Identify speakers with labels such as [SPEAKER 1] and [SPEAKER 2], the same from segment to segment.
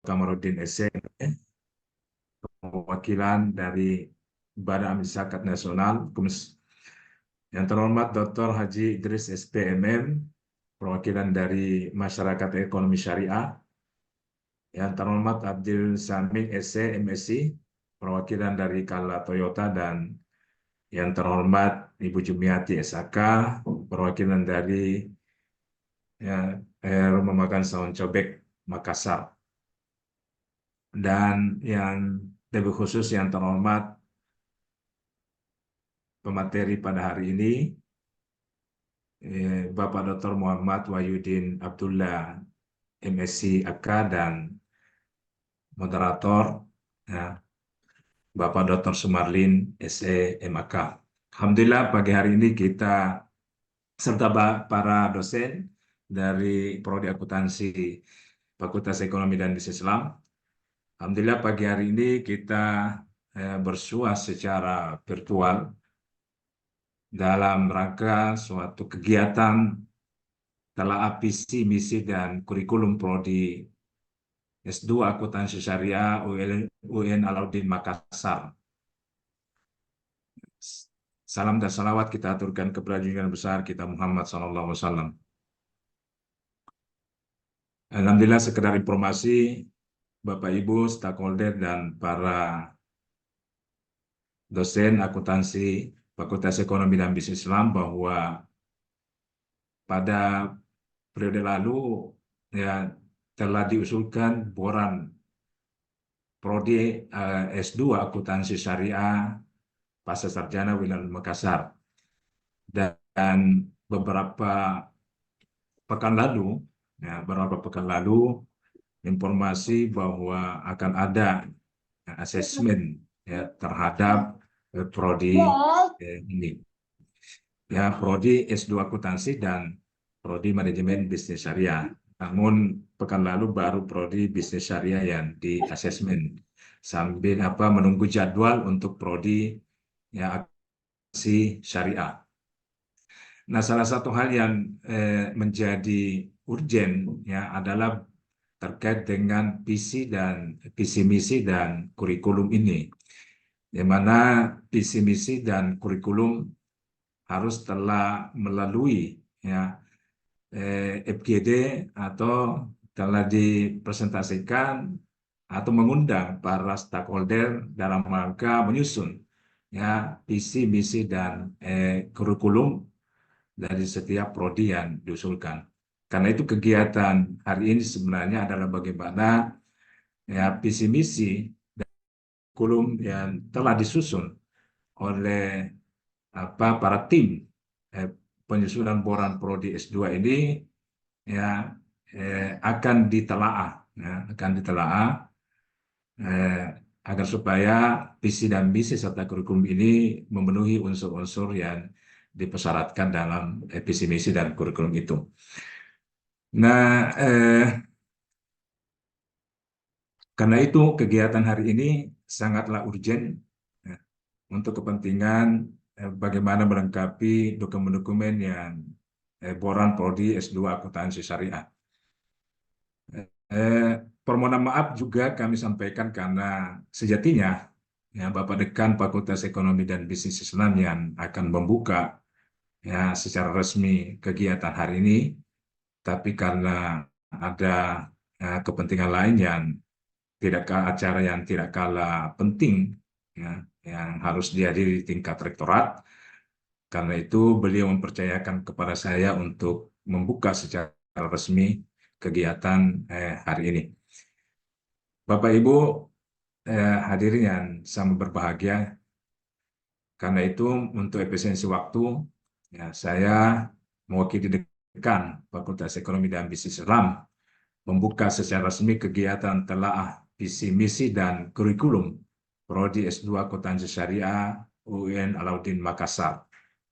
[SPEAKER 1] Kamarudin SE, perwakilan dari Badan Amil Zakat Nasional, yang terhormat Dr. Haji Idris SPMM, perwakilan dari Masyarakat Ekonomi Syariah, yang terhormat Abdul Saming SE MSI, perwakilan dari Kala Toyota, dan yang terhormat Ibu Jumiati SAK, perwakilan dari Rumah Makan Saung Cobek Makassar. Dan yang lebih khusus yang terhormat pemateri pada hari ini, Bapak Dr. Muhammad Wahyudin Abdullah MSc AK, dan moderator Bapak Dr. Sumarlin SE MAK. Alhamdulillah pagi hari ini kita serta para dosen dari Prodi Akuntansi Fakultas Ekonomi dan Bisnis Islam. Alhamdulillah pagi hari ini kita bersua secara virtual dalam rangka suatu kegiatan telaah visi, misi, dan kurikulum Prodi S2 Akuntansi Syariah UIN Alauddin Makassar. Salam dan salawat kita aturkan kepada junjungan besar kita Muhammad SAW. Alhamdulillah, sekedar informasi Bapak Ibu, stakeholder, dan para dosen akuntansi Fakultas Ekonomi dan Bisnis Islam, bahwa pada periode lalu telah diusulkan boran Prodi S2 Akuntansi Syariah Pasca Sarjana Wilayah Makassar, dan beberapa pekan lalu informasi bahwa akan ada asesmen terhadap prodi ini, prodi S2 Akuntansi dan prodi Manajemen Bisnis Syariah. Namun pekan lalu baru prodi Bisnis Syariah yang di asesmen, sambil menunggu jadwal untuk prodi akuntansi syariah. Nah, salah satu hal yang menjadi urgen adalah terkait dengan visi misi dan kurikulum ini, di mana visi misi dan kurikulum harus telah melalui FGD atau telah dipresentasikan atau mengundang para stakeholder dalam rangka menyusun visi misi dan kurikulum dari setiap prodi yang diusulkan. Karena itu kegiatan hari ini sebenarnya adalah bagaimana visi misi dan kurikulum yang telah disusun oleh para tim penyusunan boran prodi S2 ini akan ditelaah agar supaya visi dan misi serta kurikulum ini memenuhi unsur-unsur yang dipersyaratkan dalam visi misi dan kurikulum itu. Nah, karena itu kegiatan hari ini sangatlah urgen untuk kepentingan bagaimana melengkapi dokumen-dokumen yang boran prodi S2 Akuntansi Syariah. Permohonan maaf juga kami sampaikan karena sejatinya Bapak Dekan Fakultas Ekonomi dan Bisnis Islam yang akan membuka secara resmi kegiatan hari ini, tapi karena ada kepentingan lain acara yang tidak kalah penting yang harus dihadiri di tingkat rektorat. Karena itu beliau mempercayakan kepada saya untuk membuka secara resmi kegiatan hari ini. Bapak Ibu hadirin yang sangat berbahagia, karena itu untuk efisiensi waktu saya mewakili Dekan Fakultas Ekonomi dan Bisnis Islam membuka secara resmi kegiatan telaah visi misi dan kurikulum Prodi S2 Akuntansi Syariah UIN Alauddin Makassar,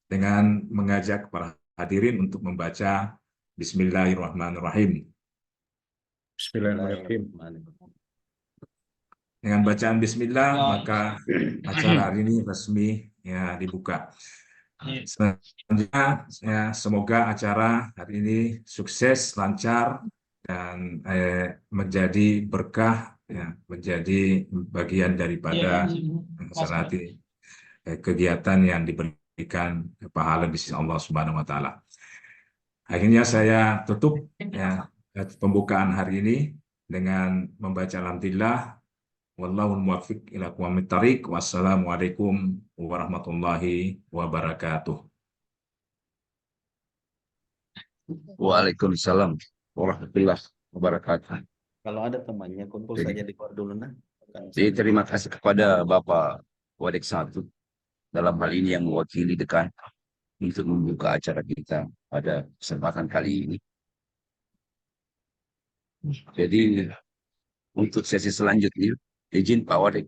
[SPEAKER 1] dengan mengajak para hadirin untuk membaca Bismillahirrahmanirrahim.
[SPEAKER 2] Bismillahirrahmanirrahim.
[SPEAKER 1] Dengan bacaan Bismillah, maka acara hari ini resmi dibuka. Selanjutnya, semoga acara hari ini sukses, lancar, dan menjadi berkah, ya, menjadi bagian daripada sanati kegiatan yang diberikan pahala di sisi Allah Subhanahu wa taala. Akhirnya saya tutup, ya, pembukaan hari ini dengan membaca alhamdulillah, wallahu muwaffiq ila aqwamit thariq, wassalamualaikum warahmatullahi wabarakatuh.
[SPEAKER 2] Waalaikumsalam warahmatullahi wabarakatuh.
[SPEAKER 3] Kalau ada temannya kumpul saja di luar dulu nah.
[SPEAKER 2] Jadi terima kasih kepada Bapak Wadek Satu dalam hal ini yang mewakili dekan untuk membuka acara kita pada kesempatan kali ini. Jadi untuk sesi selanjutnya, izin Pak Wadek.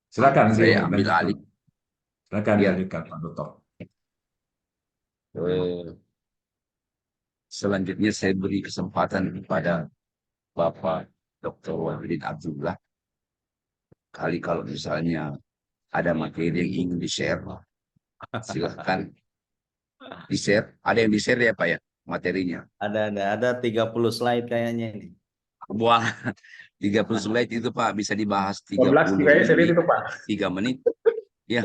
[SPEAKER 1] Silakan
[SPEAKER 2] Saya ambil
[SPEAKER 1] dilanjutkan.
[SPEAKER 2] alih.
[SPEAKER 1] Silakan
[SPEAKER 2] Ya.
[SPEAKER 1] dilanjutkan Pak Dokter.
[SPEAKER 2] Selanjutnya saya beri kesempatan kepada Bapak Dr. Wahidin Abdullah. Kali kalau misalnya ada materi yang ingin di-share, silahkan di-share. Ada yang di-share ya Pak ya materinya?
[SPEAKER 3] Ada 30 slide kayaknya ini.
[SPEAKER 2] Wah, 30 slide itu Pak bisa dibahas
[SPEAKER 1] 12
[SPEAKER 2] 30
[SPEAKER 1] kayaknya
[SPEAKER 2] menit,
[SPEAKER 1] itu Pak.
[SPEAKER 2] 3 menit. Ya,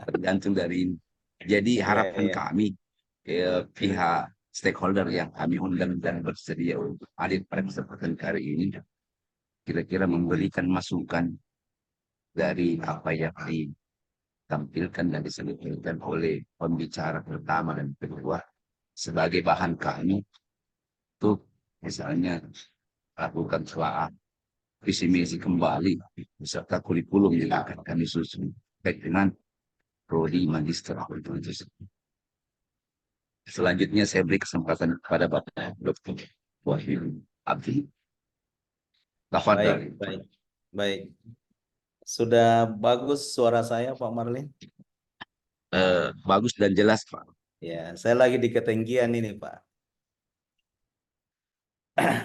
[SPEAKER 2] tergantung dari ini. Jadi harapan
[SPEAKER 3] Iya.
[SPEAKER 2] kami pihak stakeholder yang kami undang dan bersedia untuk hadir pada kesempatan kali ini kira-kira memberikan masukan dari apa yang ditampilkan dan disebutkan oleh pembicara pertama dan kedua sebagai bahan kami untuk misalnya lakukan telaah visi misi kembali beserta kurikulum yang akan kami susun terkait dengan prodi magister akuntansi. Selanjutnya saya beri kesempatan kepada Bapak Dr. Wahyu Abdi.
[SPEAKER 3] Baik. Sudah bagus suara saya Pak Marlin?
[SPEAKER 2] Bagus dan jelas Pak.
[SPEAKER 3] Ya, saya lagi di ketinggian ini Pak.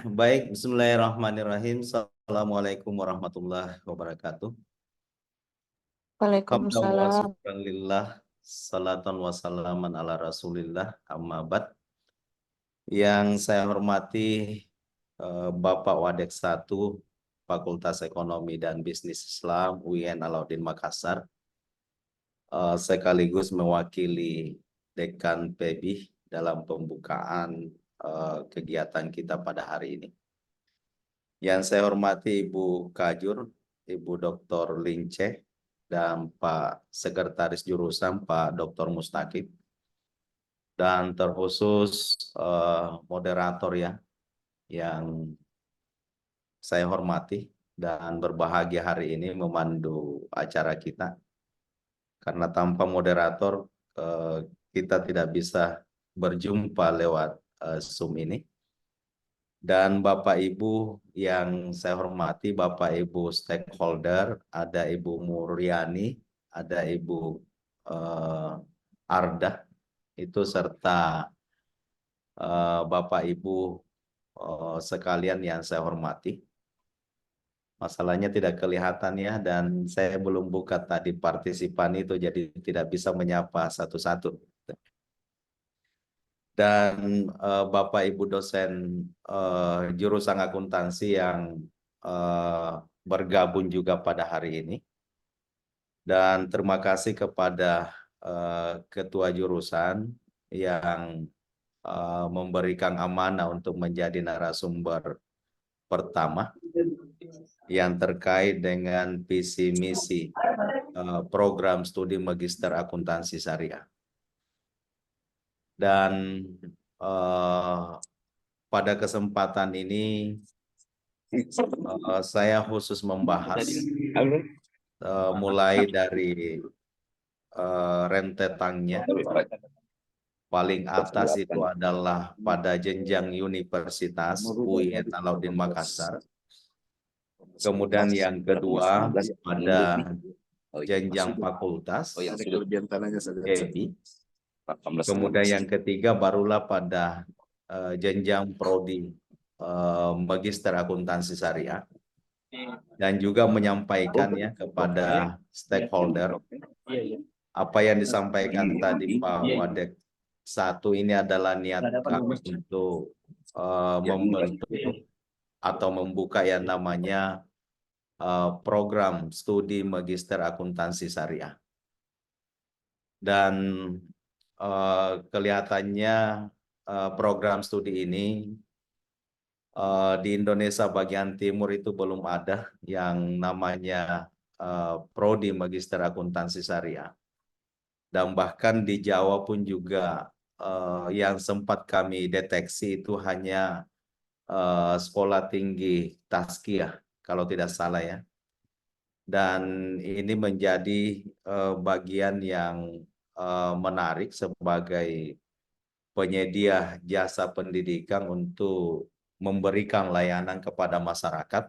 [SPEAKER 3] Baik, bismillahirrahmanirrahim. Assalamualaikum warahmatullahi wabarakatuh.
[SPEAKER 4] Waalaikumsalam.
[SPEAKER 3] Alhamdulillah, salatan wassalaman ala rasulillah, amma ba'd. Yang saya hormati Bapak Wadek 1 Fakultas Ekonomi dan Bisnis Islam UIN Alauddin Makassar, sekaligus mewakili Dekan PEBI dalam pembukaan kegiatan kita pada hari ini. Yang saya hormati Ibu Kajur, Ibu Dr. Lince, dan Pak Sekretaris Jurusan Pak Dr. Mustaqib, dan terkhusus moderator ya yang saya hormati dan berbahagia hari ini memandu acara kita, karena tanpa moderator kita tidak bisa berjumpa lewat Zoom ini. Dan Bapak Ibu yang saya hormati, Bapak Ibu stakeholder, ada Ibu Muryani, ada Ibu Arda, itu serta Bapak Ibu sekalian yang saya hormati. Masalahnya tidak kelihatan ya, dan saya belum buka tadi partisipan itu, jadi tidak bisa menyapa satu-satu. Dan Bapak Ibu dosen jurusan akuntansi yang bergabung juga pada hari ini. Dan terima kasih kepada ketua jurusan yang memberikan amanah untuk menjadi narasumber pertama yang terkait dengan visi misi program studi Magister Akuntansi Syariah. Dan pada kesempatan ini saya khusus membahas mulai dari rentetannya. Paling atas itu adalah pada jenjang universitas UIN Alauddin Makassar. Kemudian yang kedua pada jenjang fakultas PEBI. Kemudian yang ketiga barulah pada jenjang prodi Magister Akuntansi Syariah. Dan juga menyampaikan ya kepada stakeholder apa yang disampaikan tadi Pak Wadek 1 ini adalah niat kami untuk membentuk atau membuka yang namanya program studi Magister Akuntansi Syariah. Dan kelihatannya program studi ini di Indonesia bagian timur itu belum ada yang namanya Prodi Magister Akuntansi Syariah. Dan bahkan di Jawa pun juga yang sempat kami deteksi itu hanya Sekolah Tinggi Tazkiyah kalau tidak salah ya. Dan ini menjadi bagian yang menarik sebagai penyedia jasa pendidikan untuk memberikan layanan kepada masyarakat,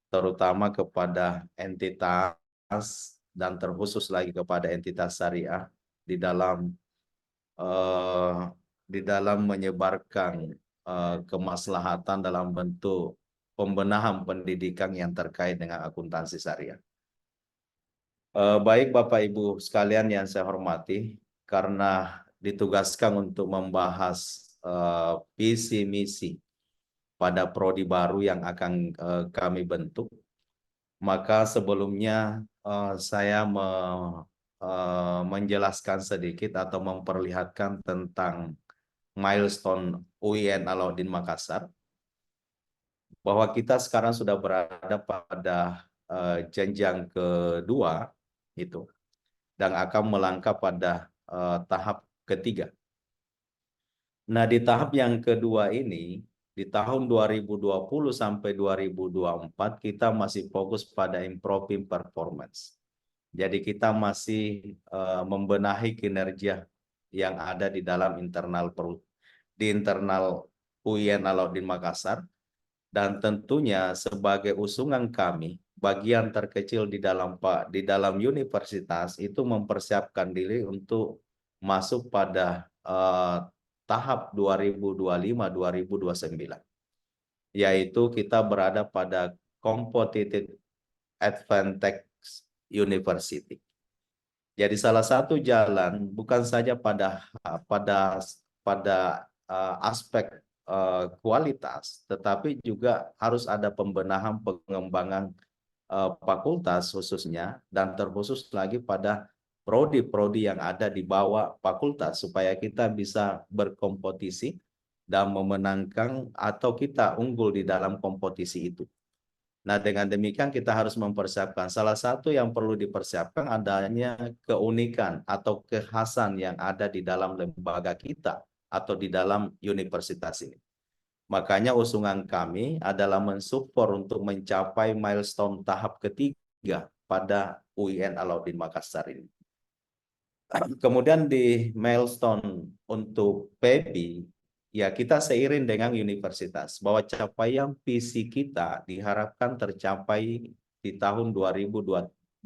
[SPEAKER 3] terutama kepada entitas dan terkhusus lagi kepada entitas syariah di dalam menyebarkan kemaslahatan dalam bentuk pembenahan pendidikan yang terkait dengan akuntansi syariah. Baik Bapak Ibu sekalian yang saya hormati, karena ditugaskan untuk membahas visi misi pada prodi baru yang akan kami bentuk, maka sebelumnya saya menjelaskan sedikit atau memperlihatkan tentang milestone UIN Alauddin Makassar, bahwa kita sekarang sudah berada pada jenjang kedua itu dan akan melangkah pada tahap ketiga. Nah, di tahap yang kedua ini, di tahun 2020 sampai 2024 kita masih fokus pada improving performance. Jadi kita masih membenahi kinerja yang ada di dalam internal UIN Alauddin Makassar, dan tentunya sebagai usungan kami, bagian terkecil di dalam universitas itu mempersiapkan diri untuk masuk pada tahap 2025-2029, yaitu kita berada pada competitive advantage university. Jadi salah satu jalan bukan saja pada aspek kualitas, tetapi juga harus ada pembenahan pengembangan fakultas khususnya, dan terkhusus lagi pada prodi-prodi yang ada di bawah fakultas, supaya kita bisa berkompetisi dan memenangkan atau kita unggul di dalam kompetisi itu. Nah, dengan demikian kita harus mempersiapkan. Salah satu yang perlu dipersiapkan adanya keunikan atau kekhasan yang ada di dalam lembaga kita atau di dalam universitas ini. Makanya usungan kami adalah mensupport untuk mencapai milestone tahap ketiga pada UIN Alauddin Makassar ini. Kemudian di milestone untuk PEBI, ya kita seiring dengan universitas bahwa capaian visi kita diharapkan tercapai di tahun 2039.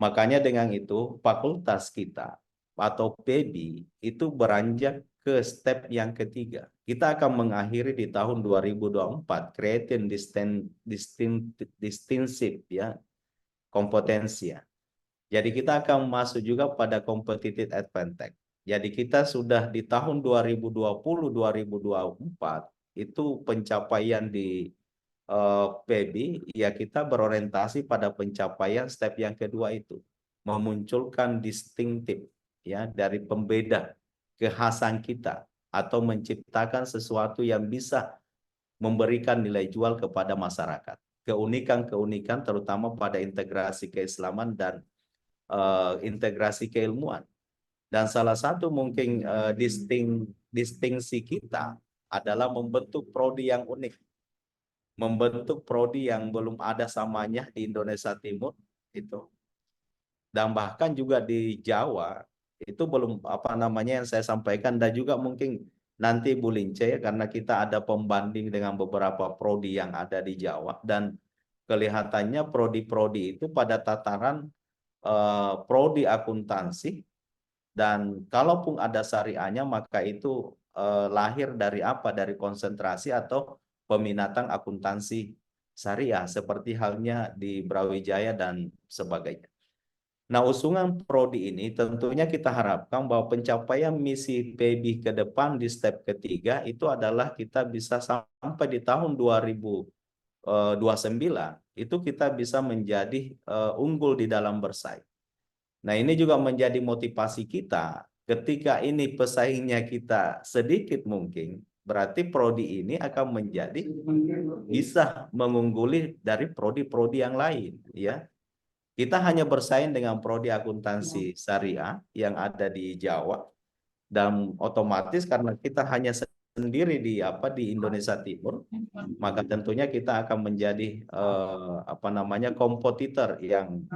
[SPEAKER 3] Makanya dengan itu fakultas kita atau PEBI itu beranjak ke step yang ketiga. Kita akan mengakhiri di tahun 2024 creating distinctive ya kompetensi. Jadi kita akan masuk juga pada competitive advantage. Jadi kita sudah di tahun 2020-2024 itu pencapaian di PEBI, ya kita berorientasi pada pencapaian step yang kedua itu, memunculkan distinktif ya dari pembeda kekhasan kita atau menciptakan sesuatu yang bisa memberikan nilai jual kepada masyarakat. Keunikan-keunikan terutama pada integrasi keislaman dan integrasi keilmuan. Dan salah satu mungkin distingsi kita adalah membentuk prodi yang unik. Membentuk prodi yang belum ada samanya di Indonesia Timur itu. Dan bahkan juga di Jawa itu belum yang saya sampaikan, dan juga mungkin nanti Bu Lince karena kita ada pembanding dengan beberapa prodi yang ada di Jawa, dan kelihatannya prodi-prodi itu pada tataran prodi akuntansi, dan kalaupun ada syariahnya maka itu lahir dari dari konsentrasi atau peminatan akuntansi syariah seperti halnya di Brawijaya dan sebagainya. Nah, usungan prodi ini tentunya kita harapkan bahwa pencapaian misi PB ke depan di step ketiga itu adalah kita bisa sampai di tahun 2029 itu kita bisa menjadi unggul di dalam bersaing. Nah, ini juga menjadi motivasi kita ketika ini pesaingnya kita sedikit mungkin, berarti prodi ini akan menjadi bisa mengungguli dari prodi-prodi yang lain, ya. Kita hanya bersaing dengan prodi akuntansi syariah yang ada di Jawa, dan otomatis karena kita hanya sendiri di Indonesia Timur, maka tentunya kita akan menjadi kompetitor yang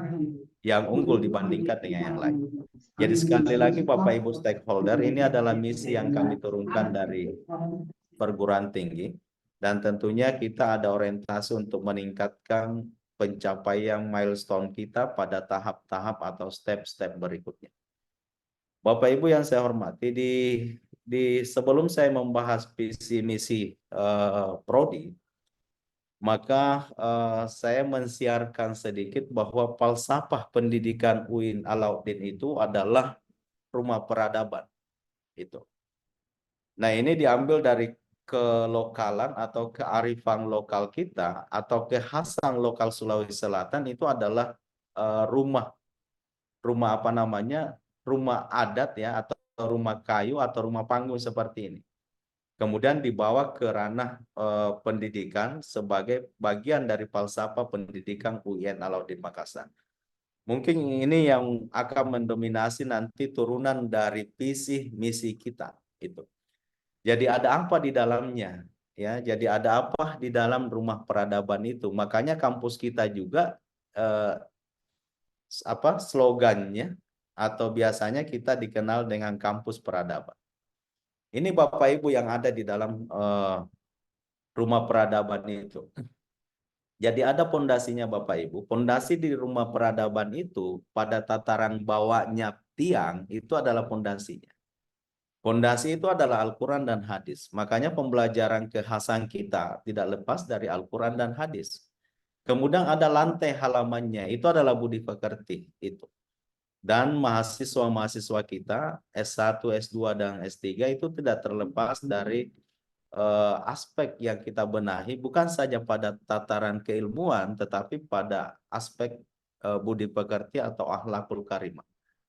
[SPEAKER 3] unggul dibandingkan dengan yang lain. Jadi sekali lagi Bapak Ibu stakeholder, ini adalah misi yang kami turunkan dari perguruan tinggi, dan tentunya kita ada orientasi untuk meningkatkan pencapaian milestone kita pada tahap-tahap atau step-step berikutnya. Bapak Ibu yang saya hormati, sebelum saya membahas visi misi prodi, maka saya mensiarkan sedikit bahwa falsafah pendidikan UIN Alauddin itu adalah rumah peradaban. Itu. Nah, ini diambil dari kelokalan atau kearifan lokal kita atau kekhasan lokal Sulawesi Selatan, itu adalah rumah rumah adat ya, atau rumah kayu atau rumah panggung seperti ini. Kemudian dibawa ke ranah pendidikan sebagai bagian dari falsafah pendidikan UIN Alauddin Makassar. Mungkin ini yang akan mendominasi nanti turunan dari visi misi kita itu. Jadi ada apa di dalamnya, ya? Jadi ada apa di dalam rumah peradaban itu? Makanya kampus kita juga slogannya atau biasanya kita dikenal dengan kampus peradaban. Ini Bapak Ibu yang ada di dalam rumah peradaban itu. Jadi ada pondasinya Bapak Ibu. Pondasi di rumah peradaban itu pada tataran bawahnya tiang itu adalah pondasinya. Pondasi itu adalah Al-Quran dan hadis. Makanya pembelajaran kekhasan kita tidak lepas dari Al-Quran dan hadis. Kemudian ada lantai halamannya, itu adalah budi pekerti itu. Dan mahasiswa-mahasiswa kita S1, S2, dan S3 itu tidak terlepas dari aspek yang kita benahi, bukan saja pada tataran keilmuan, tetapi pada aspek budi pekerti atau akhlakul karimah.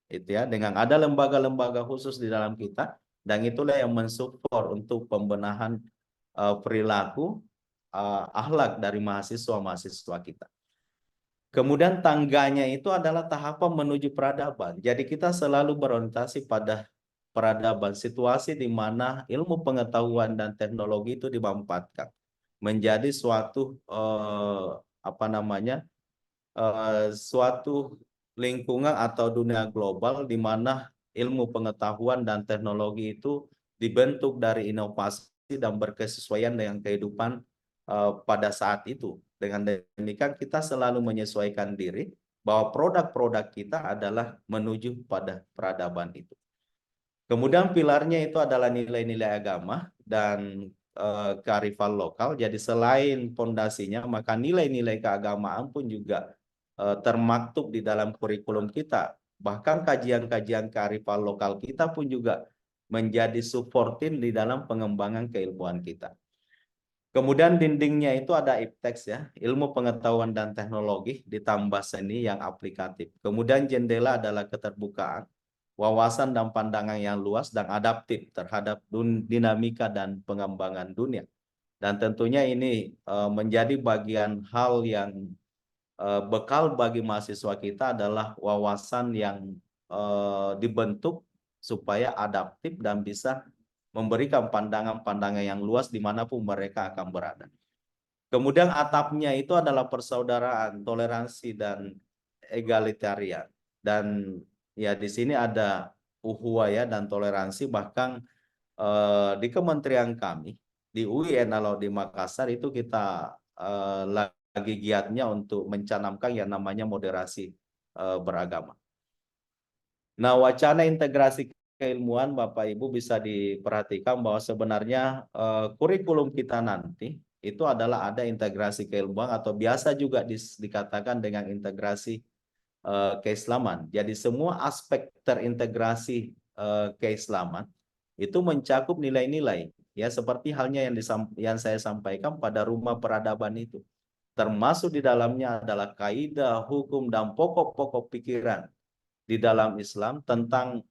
[SPEAKER 3] Itu ya, dengan ada lembaga-lembaga khusus di dalam kita, dan itulah yang mensupport untuk pembenahan perilaku akhlak dari mahasiswa-mahasiswa kita. Kemudian tangganya itu adalah tahapan menuju peradaban. Jadi kita selalu berorientasi pada peradaban, situasi di mana ilmu pengetahuan dan teknologi itu dimanfaatkan menjadi suatu suatu lingkungan atau dunia global di mana ilmu pengetahuan dan teknologi itu dibentuk dari inovasi dan berkesesuaian dengan kehidupan pada saat itu. Dengan demikian kita selalu menyesuaikan diri bahwa produk-produk kita adalah menuju pada peradaban itu. Kemudian pilarnya itu adalah nilai-nilai agama dan kearifan lokal. Jadi selain pondasinya, maka nilai-nilai keagamaan pun juga termaktub di dalam kurikulum kita. Bahkan kajian-kajian kearifan lokal kita pun juga menjadi supporting di dalam pengembangan keilmuan kita. Kemudian dindingnya itu ada ipteks ya, ilmu pengetahuan dan teknologi ditambah seni yang aplikatif. Kemudian jendela adalah keterbukaan, wawasan dan pandangan yang luas dan adaptif terhadap dinamika dan pengembangan dunia. Dan tentunya ini menjadi bagian hal yang bekal bagi mahasiswa kita adalah wawasan yang dibentuk supaya adaptif dan bisa memberikan pandangan-pandangan yang luas dimanapun mereka akan berada. Kemudian atapnya itu adalah persaudaraan, toleransi, dan egalitarian. Dan ya di sini ada uhuwah ya dan toleransi. Bahkan di kementerian kami di UIN Alauddin Makassar itu kita lagi giatnya untuk mencanamkan yang namanya moderasi beragama. Nah, wacana integrasi keilmuan Bapak Ibu bisa diperhatikan bahwa sebenarnya kurikulum kita nanti itu adalah ada integrasi keilmuan atau biasa juga dikatakan dengan integrasi keislaman. Jadi semua aspek terintegrasi keislaman itu mencakup nilai-nilai, ya seperti halnya yang saya sampaikan pada rumah peradaban itu. Termasuk di dalamnya adalah kaidah, hukum, dan pokok-pokok pikiran di dalam Islam tentang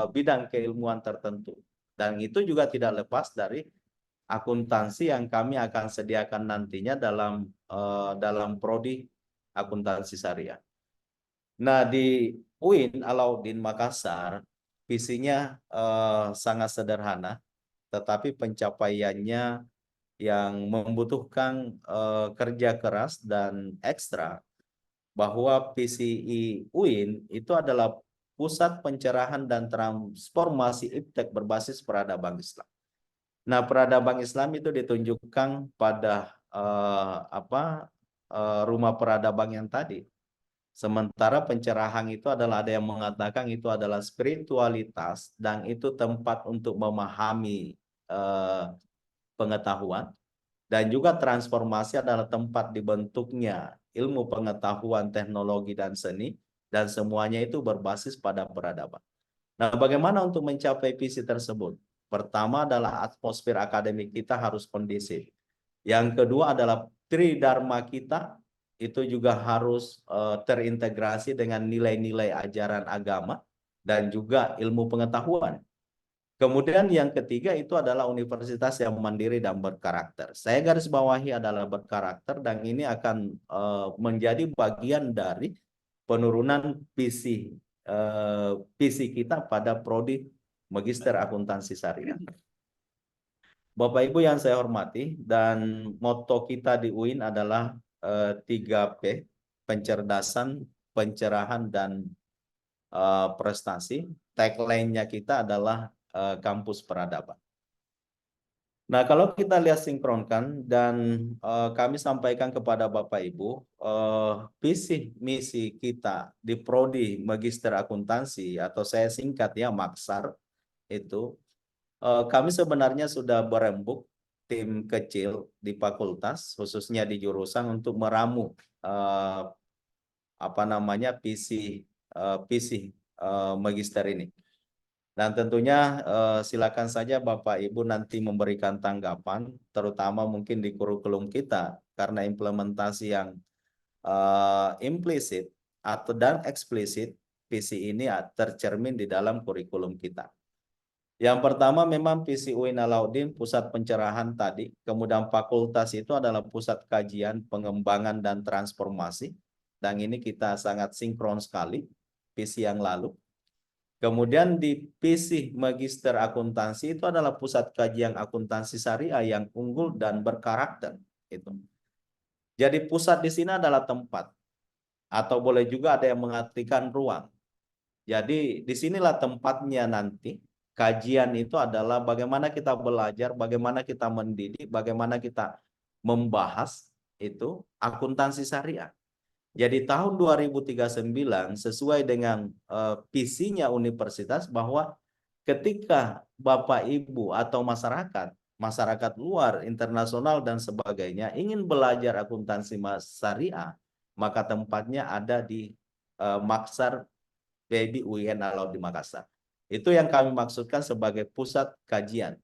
[SPEAKER 3] bidang keilmuan tertentu. Dan itu juga tidak lepas dari akuntansi yang kami akan sediakan nantinya dalam prodi akuntansi syariah. Nah, di UIN Alauddin Makassar, visinya sangat sederhana, tetapi pencapaiannya yang membutuhkan kerja keras dan ekstra, bahwa PCI UIN itu adalah pusat pencerahan dan transformasi iptek berbasis peradaban Islam. Nah, peradaban Islam itu ditunjukkan pada rumah peradaban yang tadi. Sementara pencerahan itu adalah, ada yang mengatakan itu adalah spiritualitas dan itu tempat untuk memahami pengetahuan, dan juga transformasi adalah tempat dibentuknya ilmu pengetahuan, teknologi, dan seni, dan semuanya itu berbasis pada peradaban. Nah, bagaimana untuk mencapai visi tersebut? Pertama adalah atmosfer akademik kita harus kondisif. Yang kedua adalah tridharma kita itu juga harus terintegrasi dengan nilai-nilai ajaran agama dan juga ilmu pengetahuan. Kemudian yang ketiga itu adalah universitas yang mandiri dan berkarakter. Saya garis bawahi adalah berkarakter, dan ini akan menjadi bagian dari penurunan visi kita pada prodi Magister Akuntansi Syariah. Bapak Ibu yang saya hormati, dan moto kita di UIN adalah 3P, pencerdasan, pencerahan, dan prestasi. Tagline-nya kita adalah kampus peradaban. Nah, kalau kita lihat sinkronkan dan kami sampaikan kepada Bapak Ibu, visi misi kita di prodi Magister Akuntansi, atau saya singkat ya Maksar, itu kami sebenarnya sudah berembuk tim kecil di fakultas, khususnya di jurusan, untuk meramu visi magister ini. Dan tentunya silakan saja Bapak Ibu nanti memberikan tanggapan, terutama mungkin di kurikulum kita, karena implementasi yang implisit dan eksplisit visi ini tercermin di dalam kurikulum kita. Yang pertama memang visi UIN Alauddin pusat pencerahan tadi, kemudian fakultas itu adalah pusat kajian, pengembangan, dan transformasi, dan ini kita sangat sinkron sekali visi yang lalu. Kemudian di visi Magister Akuntansi itu adalah pusat kajian akuntansi syariah yang unggul dan berkarakter. Itu. Jadi pusat di sini adalah tempat, atau boleh juga ada yang mengartikan ruang. Jadi disinilah tempatnya nanti. Kajian itu adalah bagaimana kita belajar, bagaimana kita mendidik, bagaimana kita membahas itu akuntansi syariah. Jadi tahun 2039 sesuai dengan visinya universitas, bahwa ketika Bapak Ibu atau masyarakat luar, internasional dan sebagainya ingin belajar akuntansi syariah, maka tempatnya ada di Maksar PIB UIN Alauddin Makassar. Itu yang kami maksudkan sebagai pusat kajian.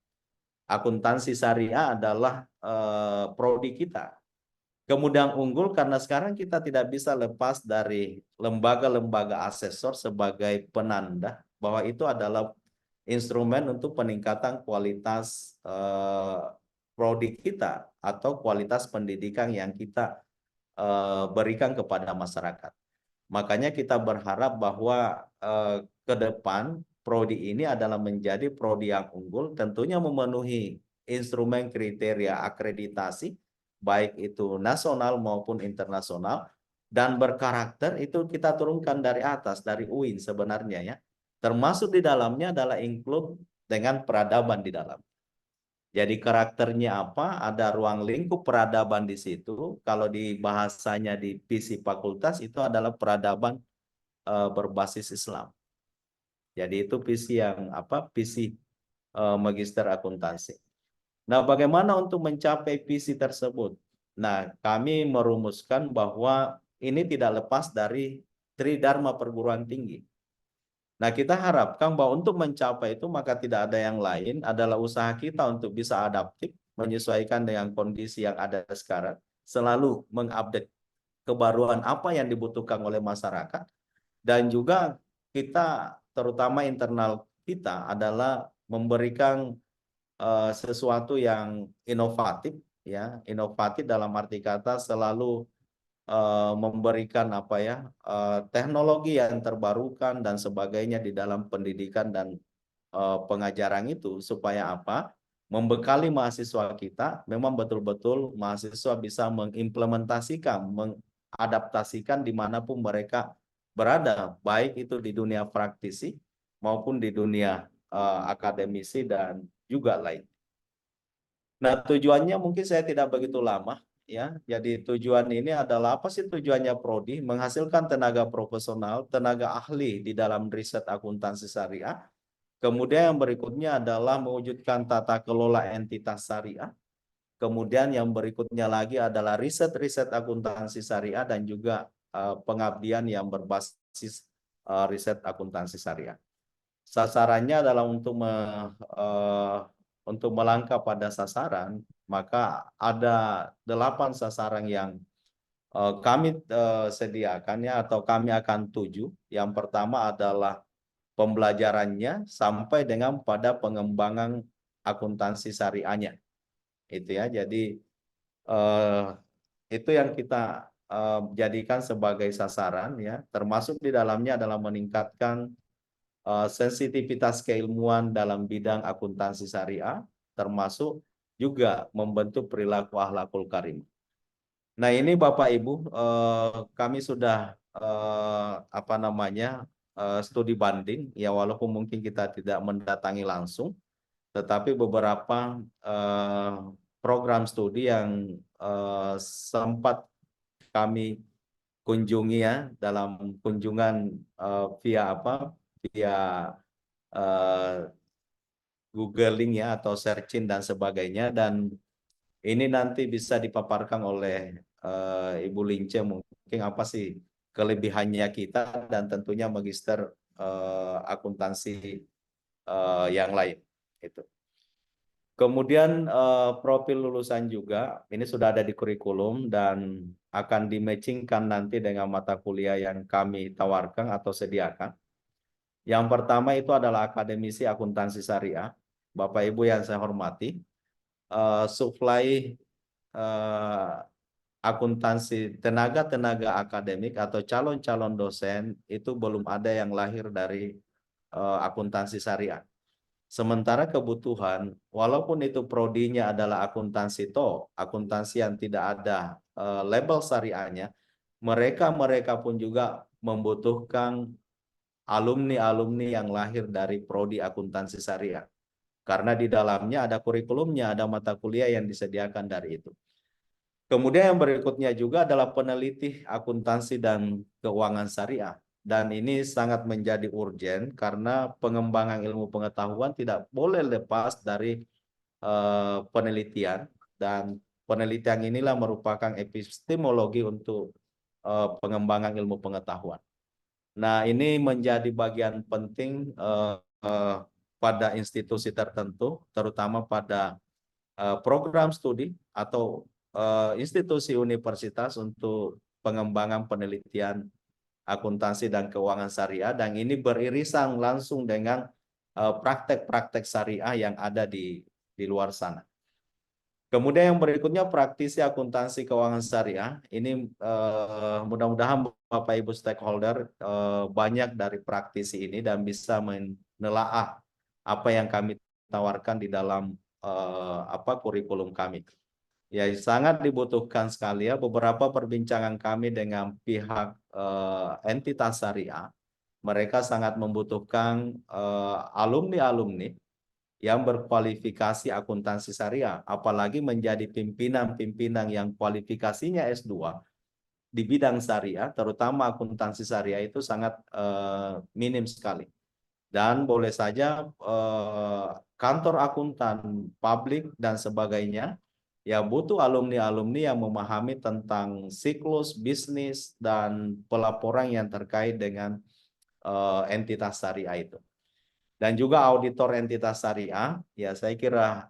[SPEAKER 3] Akuntansi syariah adalah prodi kita. Kemudian unggul karena sekarang kita tidak bisa lepas dari lembaga-lembaga asesor sebagai penanda bahwa itu adalah instrumen untuk peningkatan kualitas prodi kita atau kualitas pendidikan yang kita berikan kepada masyarakat. Makanya kita berharap bahwa ke depan prodi ini adalah menjadi prodi yang unggul, tentunya memenuhi instrumen kriteria akreditasi baik itu nasional maupun internasional, dan berkarakter itu kita turunkan dari atas, dari UIN sebenarnya ya. Termasuk di dalamnya adalah include dengan peradaban di dalam. Jadi karakternya apa? Ada ruang lingkup peradaban di situ. Kalau di bahasanya di visi fakultas itu adalah peradaban berbasis Islam. Jadi itu visi yang visi Magister Akuntansi. Nah, bagaimana untuk mencapai visi tersebut? Nah, kami merumuskan bahwa ini tidak lepas dari Tridharma perguruan tinggi. Nah, kita harapkan bahwa untuk mencapai itu maka tidak ada yang lain adalah usaha kita untuk bisa adaptif, menyesuaikan dengan kondisi yang ada sekarang, selalu mengupdate kebaruan apa yang dibutuhkan oleh masyarakat, dan juga kita terutama internal kita adalah memberikan sesuatu yang inovatif, ya, inovatif dalam arti kata selalu memberikan apa ya, teknologi yang terbarukan dan sebagainya di dalam pendidikan dan pengajaran itu, supaya apa? Membekali mahasiswa kita memang betul-betul mahasiswa bisa mengimplementasikan, mengadaptasikan dimanapun mereka berada, baik itu di dunia praktisi maupun di dunia akademisi dan juga lain. Nah, tujuannya mungkin saya tidak begitu lama, ya. Jadi tujuan ini adalah apa sih tujuannya Prodi? Menghasilkan tenaga profesional, tenaga ahli di dalam riset akuntansi syariah. Kemudian yang berikutnya adalah mewujudkan tata kelola entitas syariah. Kemudian yang berikutnya lagi adalah riset-riset akuntansi syariah dan juga pengabdian yang berbasis riset akuntansi syariah. Sasarannya adalah untuk melangkah pada sasaran, maka ada 8 sasaran yang kami sediakan, ya, atau kami akan tuju. Yang pertama adalah pembelajarannya sampai dengan pada pengembangan akuntansi syariahnya. Itu ya. Jadi itu yang kita jadikan sebagai sasaran, ya. Termasuk di dalamnya adalah meningkatkan sensitivitas keilmuan dalam bidang akuntansi syariah, termasuk juga membentuk perilaku akhlakul karim. Nah, ini Bapak Ibu, kami sudah studi banding, ya, walaupun mungkin kita tidak mendatangi langsung, tetapi beberapa program studi yang sempat kami kunjungi, ya, dalam kunjungan via googling, ya, atau searching dan sebagainya, dan ini nanti bisa dipaparkan oleh Ibu Lince mungkin apa sih kelebihannya kita, dan tentunya magister akuntansi yang lain itu. Kemudian profil lulusan juga ini sudah ada di kurikulum dan akan dimatchingkan nanti dengan mata kuliah yang kami tawarkan atau sediakan. Yang pertama itu adalah akademisi akuntansi syariah. Bapak Ibu yang saya hormati, supply akuntansi tenaga-tenaga akademik atau calon-calon dosen itu belum ada yang lahir dari akuntansi syariah. Sementara kebutuhan, walaupun itu prodinya adalah akuntansi akuntansi yang tidak ada label syariahnya, mereka pun juga membutuhkan alumni-alumni yang lahir dari prodi akuntansi syariah. Karena di dalamnya ada kurikulumnya, ada mata kuliah yang disediakan dari itu. Kemudian yang berikutnya juga adalah peneliti akuntansi dan keuangan syariah. Dan ini sangat menjadi urgen karena pengembangan ilmu pengetahuan tidak boleh lepas dari penelitian. Dan penelitian inilah merupakan epistemologi untuk pengembangan ilmu pengetahuan. Nah, ini menjadi bagian penting pada institusi tertentu, terutama pada program studi atau institusi universitas untuk pengembangan penelitian akuntansi dan keuangan syariah, dan ini beririsan langsung dengan praktek-praktek syariah yang ada di luar sana. Kemudian yang berikutnya praktisi akuntansi keuangan syariah. Ini mudah-mudahan Bapak Ibu stakeholder banyak dari praktisi ini dan bisa menelaah apa yang kami tawarkan di dalam kurikulum kami. Ya, sangat dibutuhkan sekali, ya, beberapa perbincangan kami dengan pihak entitas syariah. Mereka sangat membutuhkan alumni-alumni yang berkualifikasi akuntansi syariah, apalagi menjadi pimpinan-pimpinan yang kualifikasinya S2 di bidang syariah, terutama akuntansi syariah itu sangat minim sekali. Dan boleh saja kantor akuntan publik dan sebagainya ya butuh alumni-alumni yang memahami tentang siklus bisnis dan pelaporan yang terkait dengan entitas syariah itu. Dan juga auditor entitas syariah, ya saya kira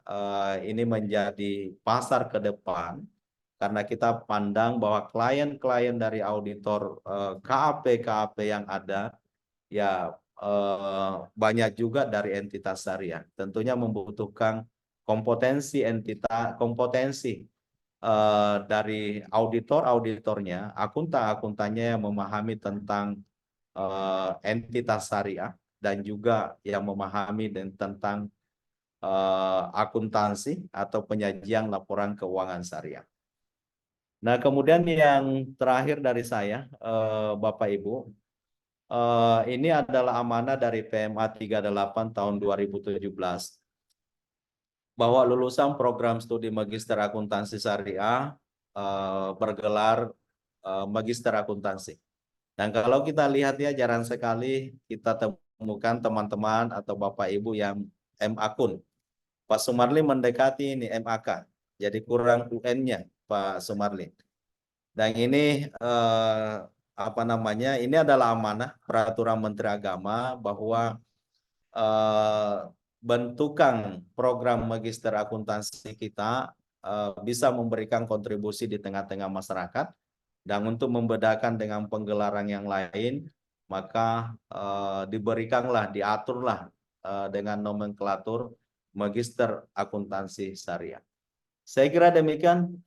[SPEAKER 3] ini menjadi pasar ke depan karena kita pandang bahwa klien-klien dari auditor KAP-KAP yang ada ya banyak juga dari entitas syariah. Tentunya membutuhkan kompetensi dari auditornya, akuntannya yang memahami tentang entitas syariah dan juga yang memahami tentang akuntansi atau penyajian laporan keuangan syariah. Nah, kemudian yang terakhir dari saya, Bapak Ibu, ini adalah amanah dari PMA 38 tahun 2017 bahwa lulusan program studi Magister Akuntansi Syariah bergelar Magister Akuntansi. Dan kalau kita lihat ya jarang sekali kita temukan teman-teman atau Bapak Ibu yang M-Akun. Pak Sumarli mendekati ini MAK. Jadi kurang UN-nya Pak Sumarli. Dan ini apa namanya? Ini adalah amanah peraturan Menteri Agama bahwa bentukan program Magister Akuntansi kita bisa memberikan kontribusi di tengah-tengah masyarakat. Dan untuk membedakan dengan penggelaran yang lain, maka diberikanlah, diaturlah dengan nomenklatur Magister Akuntansi Syariah. Saya kira demikian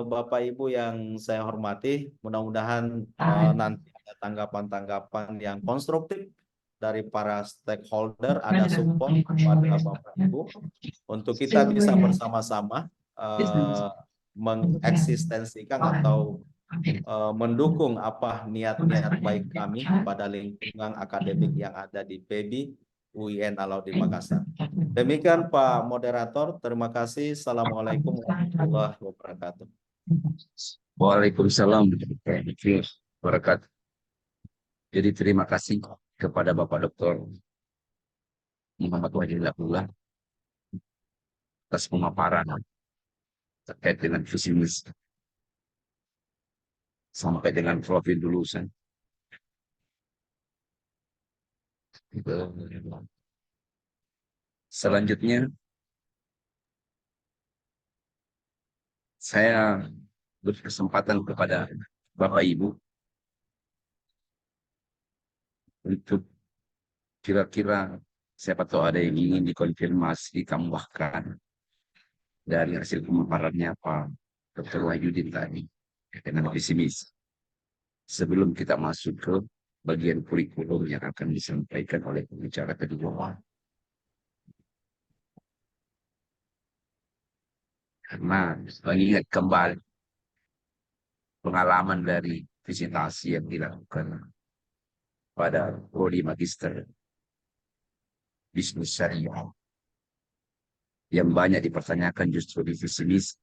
[SPEAKER 3] Bapak Ibu yang saya hormati. Mudah-mudahan nanti ada tanggapan-tanggapan yang konstruktif dari para stakeholder, ada support kepada Bapak Ibu untuk kita bisa bersama-sama mengeksistensikan atau mendukung apa niat-niat baik kami pada lingkungan akademik yang ada di PEBI UIN Alauddin Makassar. Demikian Pak Moderator, terima kasih. Assalamualaikum warahmatullahi wabarakatuh.
[SPEAKER 2] Waalaikumsalam warahmatullahi wabarakatuh. Jadi terima kasih kepada Bapak Dr. Muhammad Wahidin Abdullah atas pemaparan terkait dengan visi misi sampai dengan profil lulusan. Selanjutnya, saya berkesempatan kepada Bapak Ibu untuk kira-kira siapa tahu ada yang ingin dikonfirmasi, ditambahkan dari hasil pemaparannya Pak Dr. Wahyudin tadi dengan visi misi. Sebelum kita masuk ke bagian kurikulum yang akan disampaikan oleh pembicara kedua. Karena mengingat kembali pengalaman dari visitasi yang dilakukan pada prodi magister bisnis syariah yang banyak dipertanyakan justru di visi misi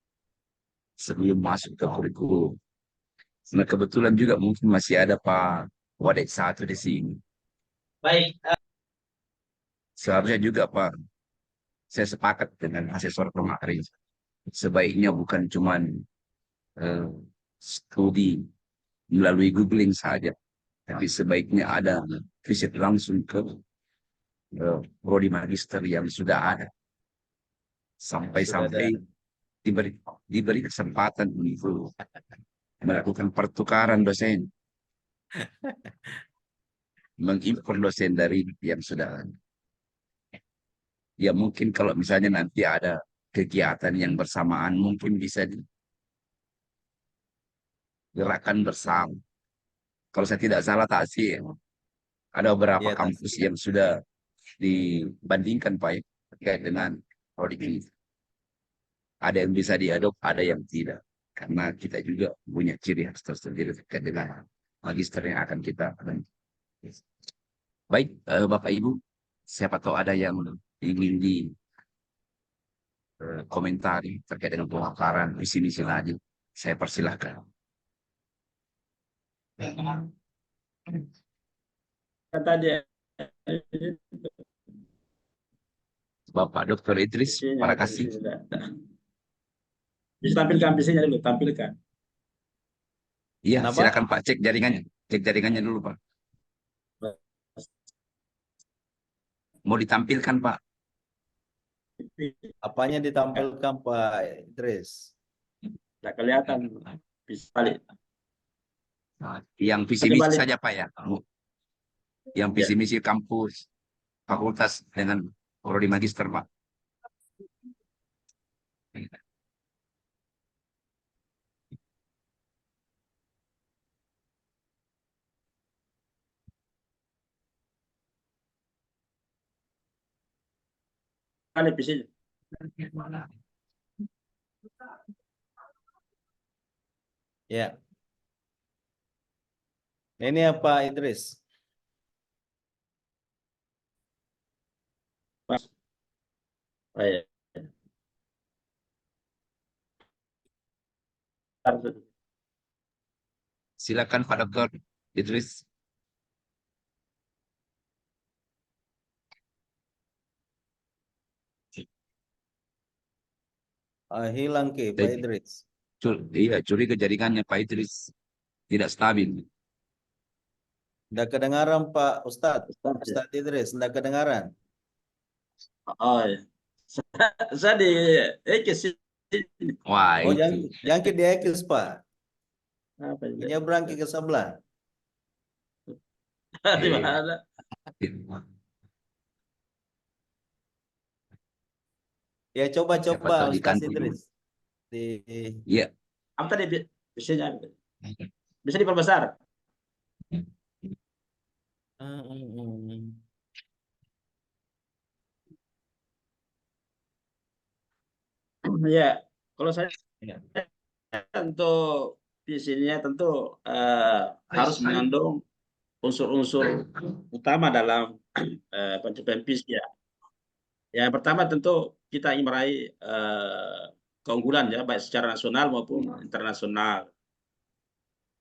[SPEAKER 2] sebelum masuk ke kurikulum. Nah, kebetulan juga mungkin masih ada Pak Wadek satu di sini.
[SPEAKER 4] Baik.
[SPEAKER 2] Seharusnya juga Pak, saya sepakat dengan asesor kemarin. Sebaiknya bukan cuma studi melalui googling saja, tapi sebaiknya ada visit langsung ke prodi magister yang sudah ada. Sampai-sampai diberi kesempatan untuk melakukan pertukaran dosen, mengimpor dosen dari yang sudah ada. Ya mungkin kalau misalnya nanti ada kegiatan yang bersamaan, mungkin bisa digerakkan bersama. Kalau saya tidak salah taksi, ada beberapa
[SPEAKER 3] Iya,
[SPEAKER 2] kampus
[SPEAKER 3] Taksi.
[SPEAKER 2] yang sudah dibandingkan Pak ya, terkait dengan prodi ini. Ada yang bisa diadop, ada yang tidak. Karena kita juga punya ciri khas tersendiri terkait dengan magister yang akan kita ambil. Baik, Bapak Ibu, siapa tahu ada yang ingin di komentari terkait dengan pemaparan visi misi lagi. Saya persilahkan.
[SPEAKER 4] Tadi
[SPEAKER 2] Bapak Dr. Idris, terima kasih.
[SPEAKER 4] Bisa tampilkan PC-nya dulu, tampilkan.
[SPEAKER 2] Iya,
[SPEAKER 3] Kenapa?
[SPEAKER 2] silakan Pak, cek jaringannya. Cek jaringannya dulu, Pak. Mau ditampilkan, Pak.
[SPEAKER 3] Apanya ditampilkan Pak Idris?
[SPEAKER 4] Nggak kelihatan. Bisa balik.
[SPEAKER 2] Yang visi
[SPEAKER 4] Nanti
[SPEAKER 2] misi
[SPEAKER 4] balik.
[SPEAKER 2] saja, Pak ya. Yang visi misi kampus, fakultas dengan prodi magister, Pak.
[SPEAKER 4] Balik PC-nya.
[SPEAKER 3] Ya. Ini apa Idris?
[SPEAKER 4] Oh, iya.
[SPEAKER 2] Silakan Pak Dokter Idris.
[SPEAKER 3] Hilang ke Pak Idris.
[SPEAKER 2] Iya, curiga jaringannya Pak Idris tidak stabil.
[SPEAKER 3] Tidak kedengaran Pak Ustadz. Ustadz Idris, tidak kedengaran.
[SPEAKER 4] Oh, iya. Saya di Ekis ini.
[SPEAKER 2] Wah,
[SPEAKER 3] Oh,
[SPEAKER 2] itu.
[SPEAKER 3] jangkit di Ekis Pak.
[SPEAKER 4] Apa ini?
[SPEAKER 3] Nyebrang ke sebelah.
[SPEAKER 4] Di mana?
[SPEAKER 3] Ya
[SPEAKER 2] Siapa
[SPEAKER 3] coba
[SPEAKER 2] tahu di
[SPEAKER 3] Ustadz
[SPEAKER 2] kantor.
[SPEAKER 3] Idris.
[SPEAKER 2] Iya.
[SPEAKER 4] Apa tadi PC-nya? Bisa diperbesar. Ya, kalau saya untuk PC-nya tentu harus mengandung unsur-unsur utama dalam pencapaian PC ya. Yang pertama tentu kita ingin meraih keunggulan ya, baik secara nasional maupun internasional.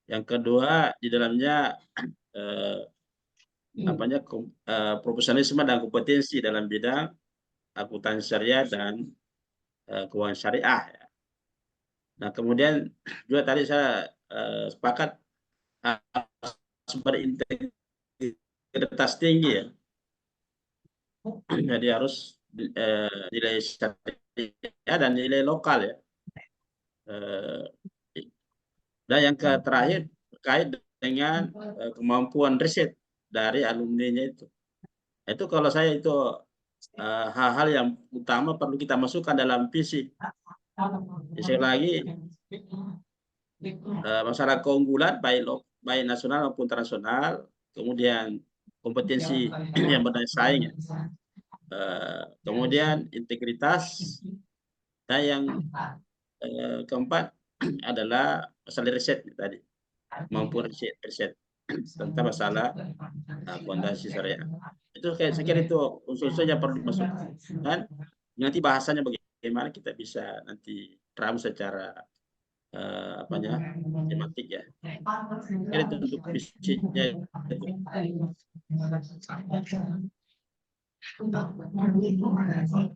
[SPEAKER 4] Yang kedua di dalamnya profesionalisme dan kompetensi dalam bidang akuntansi syariah dan keuangan syariah. Ya. Nah kemudian juga tadi saya sepakat berintegritas tinggi ya. Jadi harus nilai syariah dan nilai lokal ya. Dan yang terakhir terkait dengan kemampuan riset dari alumninya itu. Itu kalau saya itu hal-hal yang utama perlu kita masukkan dalam visi. Sekali lagi masalah keunggulan baik nasional maupun internasional, kemudian kompetensi yang berdaya saing, kemudian integritas, dan yang keempat adalah masalah riset tadi, maupun riset tentang masalah fondasi syariah. Itu saya kira itu unsur-unsurnya perlu masuk. Dan nanti bahasanya bagaimana kita bisa nanti ramu secara tematik ya. Kira itu untuk visinya itu.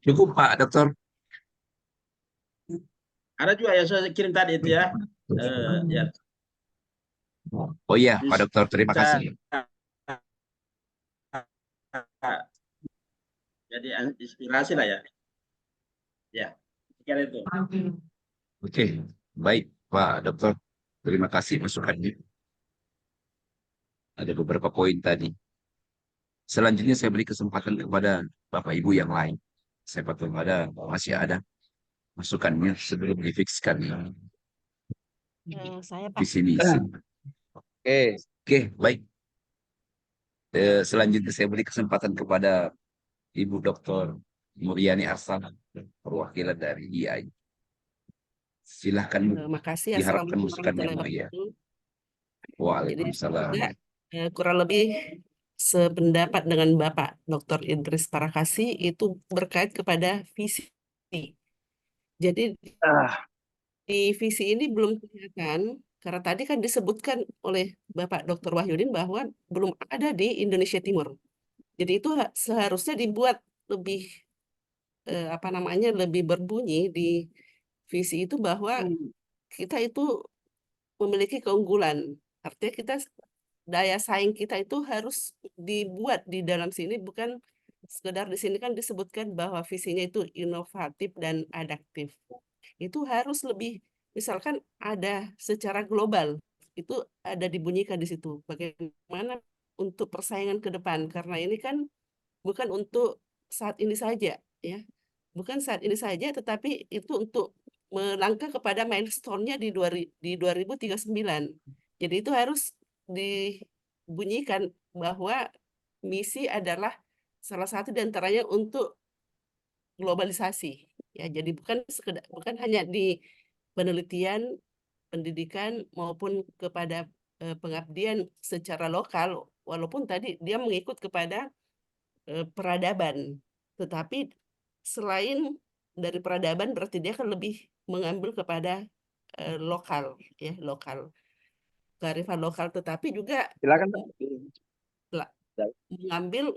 [SPEAKER 2] Cukup Pak Dokter.
[SPEAKER 4] Ada juga yang saya kirim tadi itu ya. Ya.
[SPEAKER 2] Oh iya Pak Dokter, terima kasih.
[SPEAKER 4] Jadi inspirasi lah ya. Ya, kira itu.
[SPEAKER 2] Oke, baik Pak Dokter. Terima kasih masukannya. Ada beberapa poin tadi. Selanjutnya saya beri kesempatan kepada Bapak Ibu yang lain. Saya tahu masih ada masukannya sebelum difikskan
[SPEAKER 5] Saya Pak.
[SPEAKER 2] visi misi. Oke, baik. Selanjutnya saya beri kesempatan kepada Ibu Dr. Muryani Arslan, perwakilan dari IAI. Silahkan
[SPEAKER 5] Makasih.
[SPEAKER 2] diharapkan
[SPEAKER 5] Assalamualaikum
[SPEAKER 2] masukannya
[SPEAKER 5] warahmatullahi
[SPEAKER 2] Mulia.
[SPEAKER 5] wabarakatuh.
[SPEAKER 2] Waalaikumsalam.
[SPEAKER 5] Jadi juga, kurang lebih sependapat dengan Bapak Dr. Idris Parakasi itu berkait kepada visi. Jadi di visi ini belum kelihatan karena tadi kan disebutkan oleh Bapak Dr. Wahyudin bahwa belum ada di Indonesia Timur. Jadi itu seharusnya dibuat lebih lebih berbunyi di visi itu bahwa kita itu memiliki keunggulan. Artinya kita daya saing kita itu harus dibuat di dalam sini, bukan sekedar di sini kan disebutkan bahwa visinya itu inovatif dan adaptif. Itu harus lebih, misalkan ada secara global, itu ada dibunyikan di situ. Bagaimana untuk persaingan ke depan, karena ini kan bukan untuk saat ini saja, ya. Bukan saat ini saja, tetapi itu untuk melangkah kepada milestone-nya di 2039. Jadi itu harus dibunyikan bahwa misi adalah salah satu di antaranya untuk globalisasi. Ya, jadi bukan hanya di penelitian, pendidikan maupun kepada pengabdian secara lokal, walaupun tadi dia mengikut kepada peradaban, tetapi selain dari peradaban berarti dia akan lebih mengambil kepada lokal, ya, lokal, kearifan lokal, tetapi juga
[SPEAKER 6] Silakan, Pak.
[SPEAKER 5] la- mengambil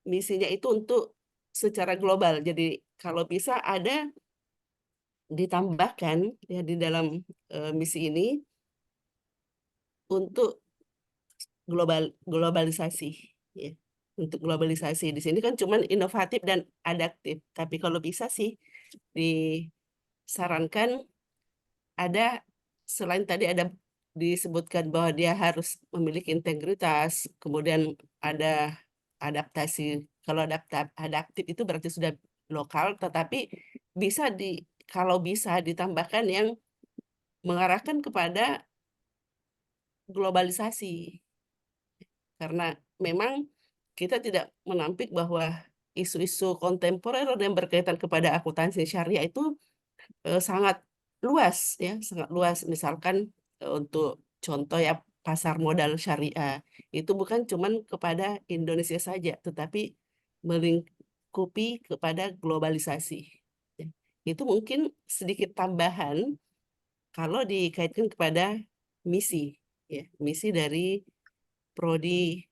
[SPEAKER 5] misinya itu untuk secara global. Jadi kalau bisa ada ditambahkan ya di dalam misi ini untuk globalisasi, ya. Untuk globalisasi di sini kan cuman inovatif dan adaptif, tapi kalau bisa sih disarankan ada, selain tadi ada disebutkan bahwa dia harus memiliki integritas, kemudian ada adaptasi. Kalau adaptif itu berarti sudah lokal, tetapi kalau bisa ditambahkan yang mengarahkan kepada globalisasi. Karena memang kita tidak menampik bahwa isu-isu kontemporer yang berkaitan kepada akuntansi syariah itu sangat luas, ya, sangat luas. Misalkan untuk contoh ya, pasar modal syariah itu bukan cuman kepada Indonesia saja, tetapi melingkupi kepada globalisasi. Ya. Itu mungkin sedikit tambahan kalau dikaitkan kepada misi, ya, misi dari prodi,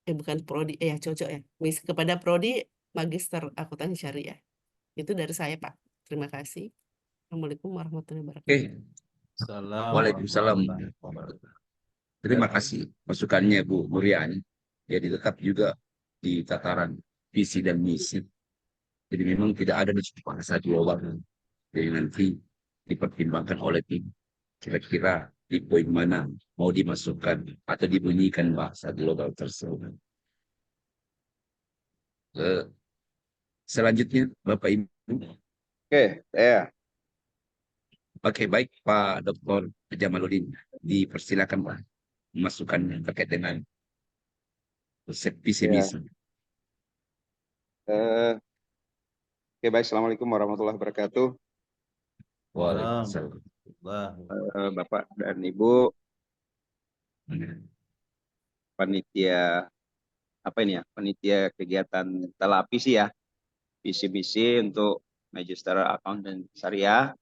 [SPEAKER 5] bukan prodi, ya cocok ya, misi kepada prodi Magister Akuntansi Syariah. Itu dari saya, Pak. Terima kasih. Assalamualaikum warahmatullahi wabarakatuh.
[SPEAKER 2] Oke,
[SPEAKER 3] Assalamualaikum
[SPEAKER 2] Waalaikumsalam.
[SPEAKER 3] warahmatullahi wabarakatuh.
[SPEAKER 2] Terima kasih masukannya Bu Muriani. Jadi tetap juga di tataran visi dan misi. Jadi memang tidak ada di bahasa global. Jadi nanti dipertimbangkan oleh tim. Kira-kira di poin mana mau dimasukkan atau dibunyikan bahasa global tersebut. Selanjutnya Bapak Ibu.
[SPEAKER 6] Oke, saya.
[SPEAKER 2] Oke, baik Pak Dr. Jamaluddin. Dipersilakan Pak masukannya terkait dengan visi
[SPEAKER 6] Ya.
[SPEAKER 2] misi.
[SPEAKER 6] Oke, baik. Assalamualaikum warahmatullahi wabarakatuh.
[SPEAKER 2] Waalaikumsalam.
[SPEAKER 6] Bapak dan Ibu panitia panitia kegiatan televisi ya, visi misi untuk Magister Accountant Syariah.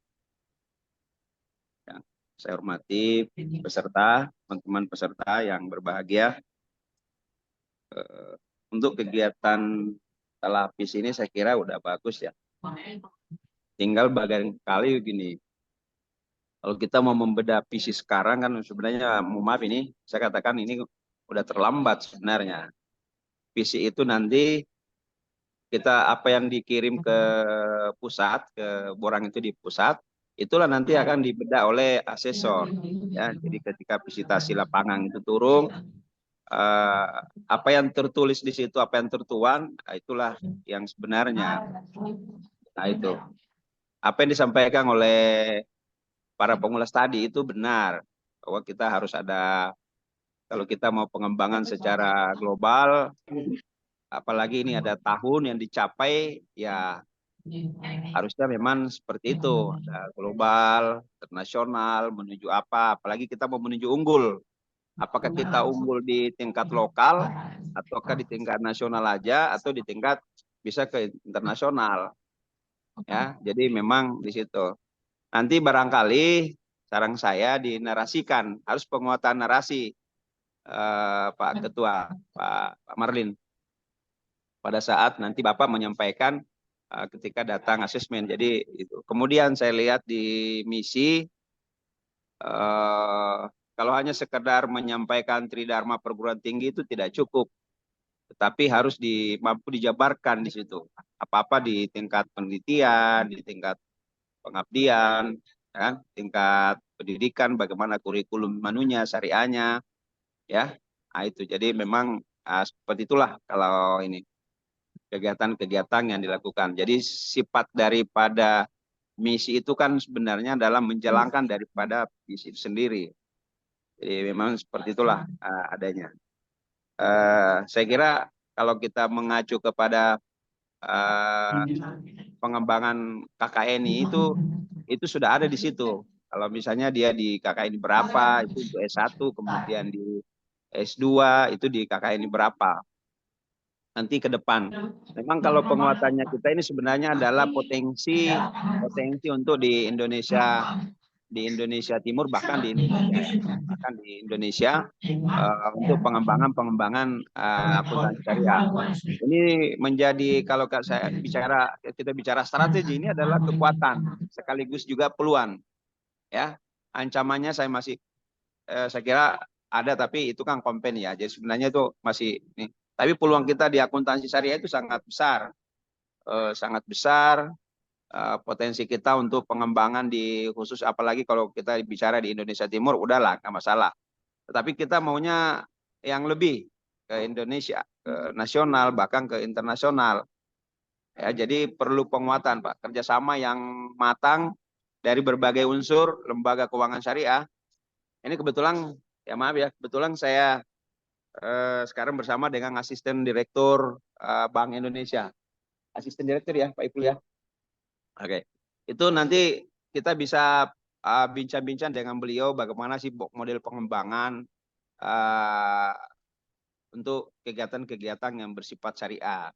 [SPEAKER 6] Yang saya hormati peserta, teman-teman peserta yang berbahagia. Untuk kegiatan televisi ini saya kira udah bagus ya. Tinggal barangkali gini, kalau kita mau membedah visi sekarang kan sebenarnya, maaf ini saya katakan ini udah terlambat sebenarnya. Visi itu nanti kita apa yang dikirim ke pusat, ke borang itu di pusat, itulah nanti akan dibedah oleh asesor. Ya, jadi ketika visitasi lapangan itu turun, apa yang tertulis di situ, apa yang tertuang, itulah yang sebenarnya. Nah itu, apa yang disampaikan oleh para pengulas tadi itu benar, bahwa kita harus ada, kalau kita mau pengembangan secara global, apalagi ini ada tahun yang dicapai, ya harusnya memang seperti itu, ada global, internasional, menuju apa, apalagi kita mau menuju unggul. Apakah kita unggul di tingkat lokal, ataukah di tingkat nasional aja, atau di tingkat bisa ke internasional. Ya, jadi memang di situ. Nanti barangkali saran saya dinarasikan, harus penguatan narasi, Pak Ketua, Pak Marlin. Pada saat nanti Bapak menyampaikan ketika datang asesmen. Jadi itu. Kemudian saya lihat di misi kalau hanya sekedar menyampaikan tridharma perguruan tinggi itu tidak cukup, tetapi harus mampu dijabarkan di situ. Apa-apa di tingkat penelitian, di tingkat pengabdian, kan, tingkat pendidikan, bagaimana kurikulum manunya, syariahnya, ya. Nah, itu. Jadi memang seperti itulah kalau ini kegiatan-kegiatan yang dilakukan. Jadi sifat daripada misi itu kan sebenarnya adalah menjalankan daripada misi itu sendiri. Jadi memang seperti itulah adanya. Saya kira kalau kita mengacu kepada pengembangan KKNI itu sudah ada di situ. Kalau misalnya dia di KKNI berapa, itu untuk S1, kemudian di S2 itu di KKNI berapa. Nanti ke depan. Memang kalau penguatannya kita ini sebenarnya adalah potensi untuk di Indonesia Timur, bahkan di Indonesia untuk pengembangan akuntansi syariah. Ini menjadi, kalau kita bicara strategi, ini adalah kekuatan sekaligus juga peluang, ya. Ancamannya saya kira ada, tapi itu kan kompen ya. Jadi sebenarnya itu masih ini. Tapi peluang kita di akuntansi syariah itu sangat besar, potensi kita untuk pengembangan di khusus, apalagi kalau kita bicara di Indonesia Timur, udahlah nggak masalah. Tetapi kita maunya yang lebih ke Indonesia, ke nasional, bahkan ke internasional. Ya, jadi perlu penguatan, Pak, kerjasama yang matang dari berbagai unsur lembaga keuangan syariah. Ini kebetulan, ya maaf ya, kebetulan saya sekarang bersama dengan asisten direktur Bank Indonesia. Asisten direktur ya, Pak Ipul ya. Oke, itu nanti kita bisa bincang-bincang dengan beliau bagaimana sih model pengembangan untuk kegiatan-kegiatan yang bersifat syariah.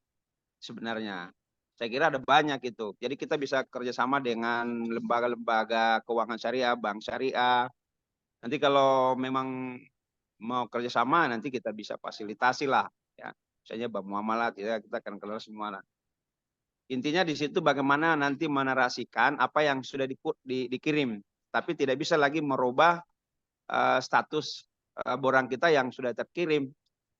[SPEAKER 6] Sebenarnya saya kira ada banyak itu. Jadi kita bisa kerjasama dengan lembaga-lembaga keuangan syariah, bank syariah. Nanti kalau memang mau kerjasama, nanti kita bisa fasilitasi lah, ya. Misalnya bank muamalat, ya, kita akan kenal semua lah. Intinya di situ bagaimana nanti menarasikan apa yang sudah dikirim, tapi tidak bisa lagi merubah status borang kita yang sudah terkirim.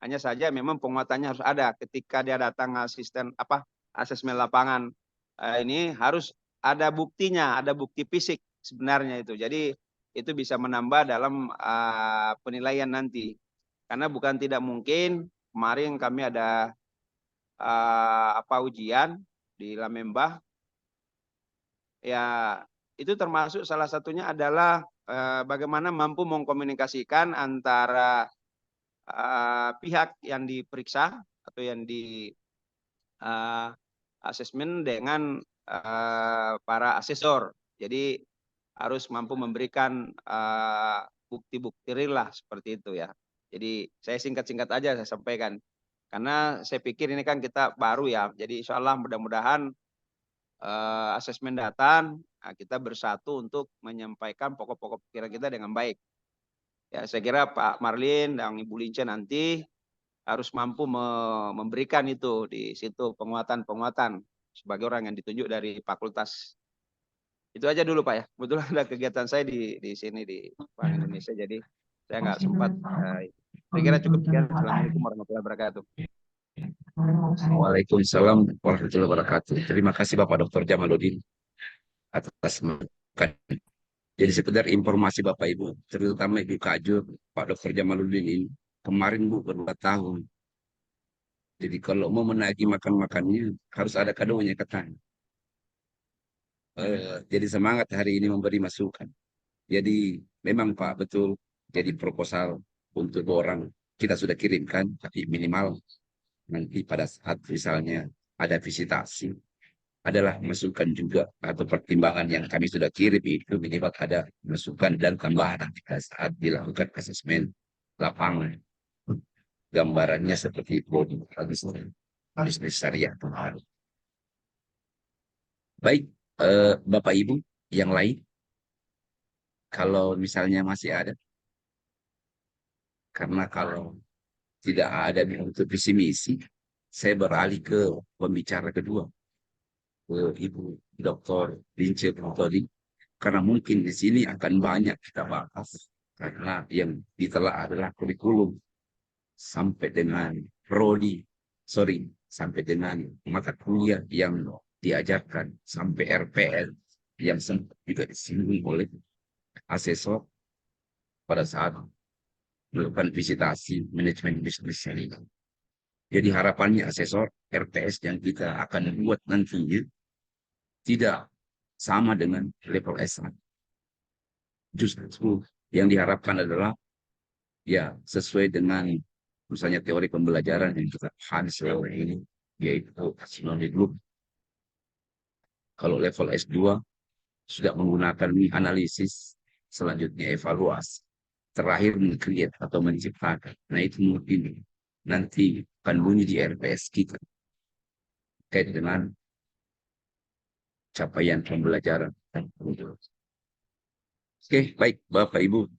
[SPEAKER 6] Hanya saja memang penguatannya harus ada ketika dia datang asesmen lapangan. Ini harus ada buktinya, ada bukti fisik sebenarnya itu. Jadi itu bisa menambah dalam penilaian nanti. Karena bukan tidak mungkin, kemarin kami ada ujian di Lamembah, ya itu termasuk salah satunya adalah bagaimana mampu mengkomunikasikan antara pihak yang diperiksa atau yang di asesmen dengan para asesor. Jadi harus mampu memberikan bukti-bukti real lah, seperti itu ya. Jadi saya singkat-singkat aja saya sampaikan. Karena saya pikir ini kan kita baru ya, jadi insya Allah mudah-mudahan asesmen datang, kita bersatu untuk menyampaikan pokok-pokok pikiran kita dengan baik. Ya, saya kira Pak Marlin dan Ibu Lince nanti harus mampu memberikan itu di situ penguatan-penguatan sebagai orang yang ditunjuk dari fakultas. Itu aja dulu Pak ya. Kebetulan ada kegiatan saya di sini di Bank Indonesia, jadi saya nggak sempat. Saya kira cukup sekian. Assalamualaikum warahmatullahi wabarakatuh.
[SPEAKER 2] Waalaikumsalam warahmatullahi wabarakatuh. Terima kasih Bapak Dr. Jamaluddin atas masukan. Jadi sekedar informasi Bapak Ibu, terutama Ibu Kajur, Pak Dr. Jamaluddin ini kemarin Bu ber2 tahun. Jadi kalau mau menagih makan-makannya harus ada kadonya katanya. Jadi semangat hari ini memberi masukan. Jadi memang Pak betul, jadi proposal untuk orang kita sudah kirimkan, tapi minimal nanti pada saat misalnya ada visitasi adalah masukan juga atau pertimbangan yang kami sudah kirim itu minimal ada masukan dan tambahan pada saat dilakukan asesmen lapangan. Gambarannya seperti itu bisnis syariah. Baik, Bapak Ibu yang lain, kalau misalnya masih ada, karena kalau tidak ada untuk visi misi, saya beralih ke pembicara kedua. ke Ibu Dr. Lince Protodi, karena mungkin di sini akan banyak kita bahas, karena yang ditelah adalah kurikulum sampai dengan prodi, sampai dengan mata kuliah yang diajarkan, sampai RPL yang sempat juga disinggung oleh asesor pada saat melakukan visitasi manajemen bisnis ini. Jadi harapannya asesor RPS yang kita akan buat nantinya tidak sama dengan level S1. Justru yang diharapkan adalah ya sesuai dengan misalnya teori pembelajaran yang kita pahami selama ini, yaitu taxonomy group. Kalau level S2 sudah menggunakan analisis, selanjutnya evaluasi, terakhir meng-create atau menciptakan. Nah itu mungkin nanti akan bunyi di RPS kita terkait dengan capaian pembelajaran. Oke, baik Bapak Ibu.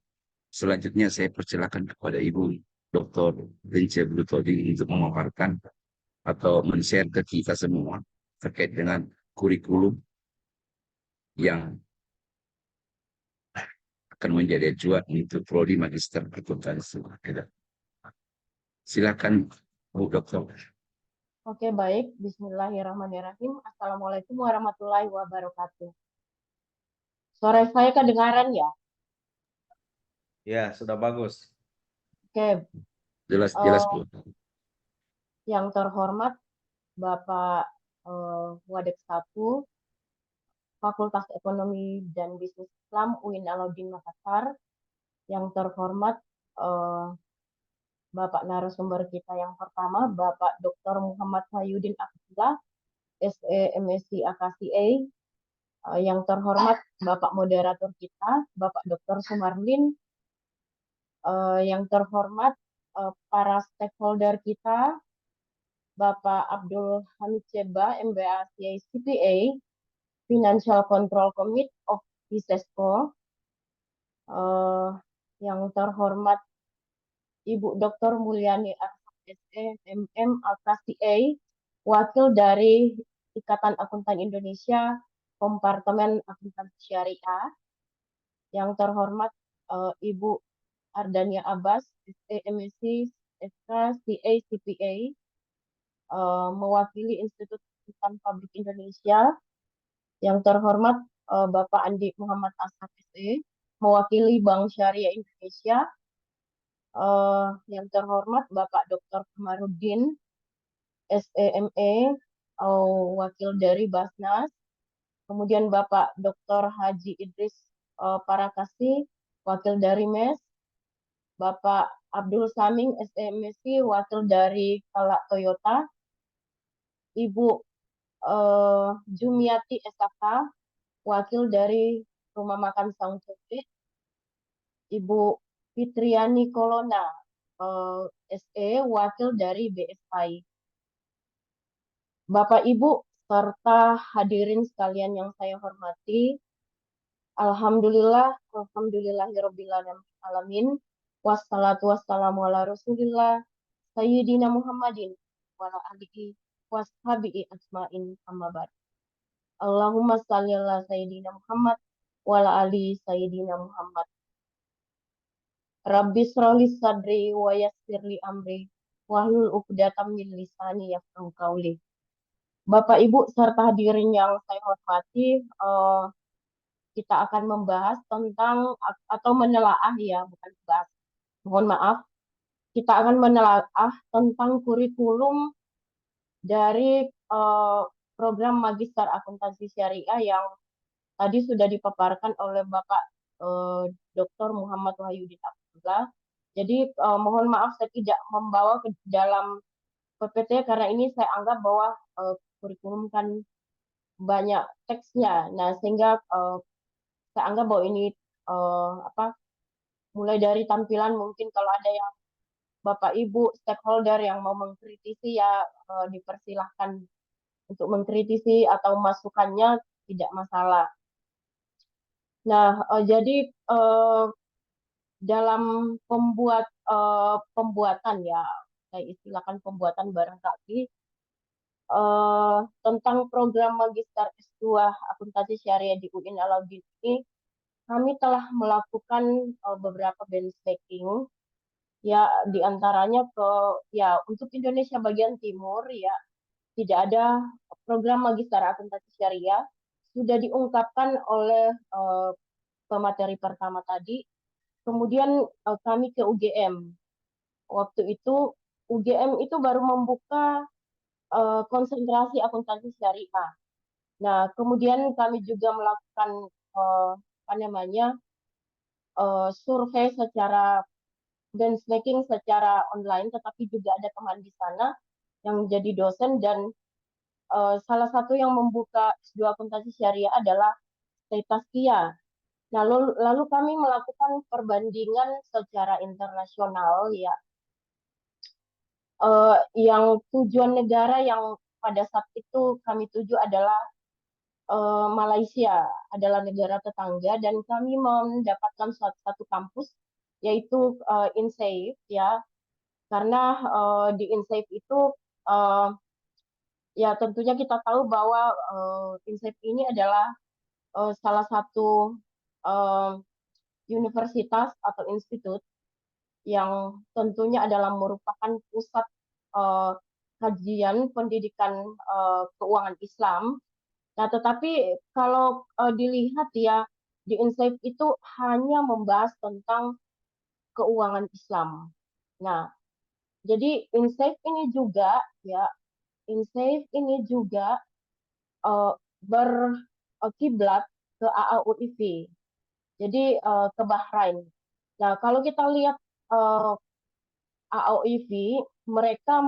[SPEAKER 2] Selanjutnya saya persilakan kepada Ibu Dr. Lince Protodi untuk memaparkan atau men-share ke kita semua terkait dengan kurikulum yang akan menjadi acuan untuk prodi magister akuntansi. Silakan Bu Dokter.
[SPEAKER 7] Oke, baik. Bismillahirrahmanirrahim. Assalamualaikum warahmatullahi wabarakatuh. Suara saya kedengaran ya?
[SPEAKER 3] Ya, sudah bagus.
[SPEAKER 7] Oke,
[SPEAKER 2] Jelas Bu.
[SPEAKER 7] yang terhormat Bapak Wadek 1, Fakultas Ekonomi dan Bisnis Islam UIN Alauddin Makassar. Yang terhormat Bapak narasumber kita yang pertama, Bapak Dr. Muhammad Wahyudin Abdullah, SE MSc AKCA. Yang terhormat Bapak moderator kita, Bapak Dr. Sumarlin. Yang terhormat para stakeholder kita, Bapak Abdul Hamid Jeba, MBA CPA, Financial Control Committee of ISESCO. Yang terhormat Ibu Dr. Mulyani SE MM AKCA, wakil dari Ikatan Akuntan Indonesia, Kompartemen Akuntansi Syariah. Yang terhormat Ibu Ardania Abbas, SE MSc SKCA CPA, mewakili Institut Akuntan Publik Indonesia. Yang terhormat Bapak Andi Muhammad Ashar SE, mewakili Bank Syariah Indonesia. Yang terhormat Bapak Dr. Kamarudin, SEME, wakil dari Basnas. Kemudian Bapak Dr. Haji Idris Parakasi, wakil dari MES. Bapak Abdul Saming, SEMSC, wakil dari Kalak Toyota. Ibu Jumiati SAK, wakil dari Rumah Makan Saung Cope. Ibu Fitriani Kolona, SE, wakil dari BSI. Bapak Ibu serta hadirin sekalian yang saya hormati, Alhamdulillahirabbil alamin. Wassalatu wassalamu ala Rasulillah Sayyidina Muhammadin wa ala alihi washabihi ajmain, amma ba'd. Allahumma shalli ala Sayyidina Muhammad wa ala ali Sayyidina Muhammad. Rabbi shrahli sadri wa yassirli amri wahlul 'uqdatam min lisani yafqahu qawli. Bapak Ibu serta hadirin yang saya hormati, kita akan membahas tentang atau menelaah ya, bukan membahas. Mohon maaf, kita akan menelaah tentang kurikulum dari program Magister Akuntansi Syariah yang tadi sudah dipaparkan oleh Bapak Dr. Muhammad Wahyudin Abdullah. Jadi mohon maaf saya tidak membawa ke dalam PPT karena ini saya anggap bahwa kurikulum kan banyak teksnya. Nah, sehingga saya anggap bahwa ini mulai dari tampilan mungkin kalau ada yang Bapak Ibu stakeholder yang mau mengkritisi ya dipersilahkan untuk mengkritisi atau masukannya tidak masalah. Nah, jadi dalam pembuatan ya, saya istilahkan pembuatan barangkali tentang program Magister S2 Akuntansi Syariah di UIN Alauddin ini, kami telah melakukan beberapa benchmarking, ya diantaranya untuk Indonesia bagian timur ya tidak ada program Magister Akuntansi Syariah, sudah diungkapkan oleh pemateri pertama tadi. Kemudian kami ke UGM. Waktu itu UGM itu baru membuka konsentrasi akuntansi syariah. Nah, kemudian kami juga melakukan survei secara benchmarking secara online, tetapi juga ada teman di sana yang menjadi dosen dan salah satu yang membuka S2 akuntansi syariah adalah Taskia. Nah, lalu kami melakukan perbandingan secara internasional ya, yang tujuan negara yang pada saat itu kami tuju adalah Malaysia, adalah negara tetangga, dan kami mendapatkan satu kampus yaitu INSAFE ya, karena di INSAFE itu ya tentunya kita tahu bahwa INSAFE ini adalah salah satu universitas atau institut yang tentunya adalah merupakan pusat kajian pendidikan keuangan Islam. Nah, tetapi kalau dilihat ya, di INSAFE itu hanya membahas tentang keuangan Islam. Nah, jadi INSAFE ini juga berkiblat ke AAUIV, jadi ke Bahrain. Nah, kalau kita lihat AAUIV, mereka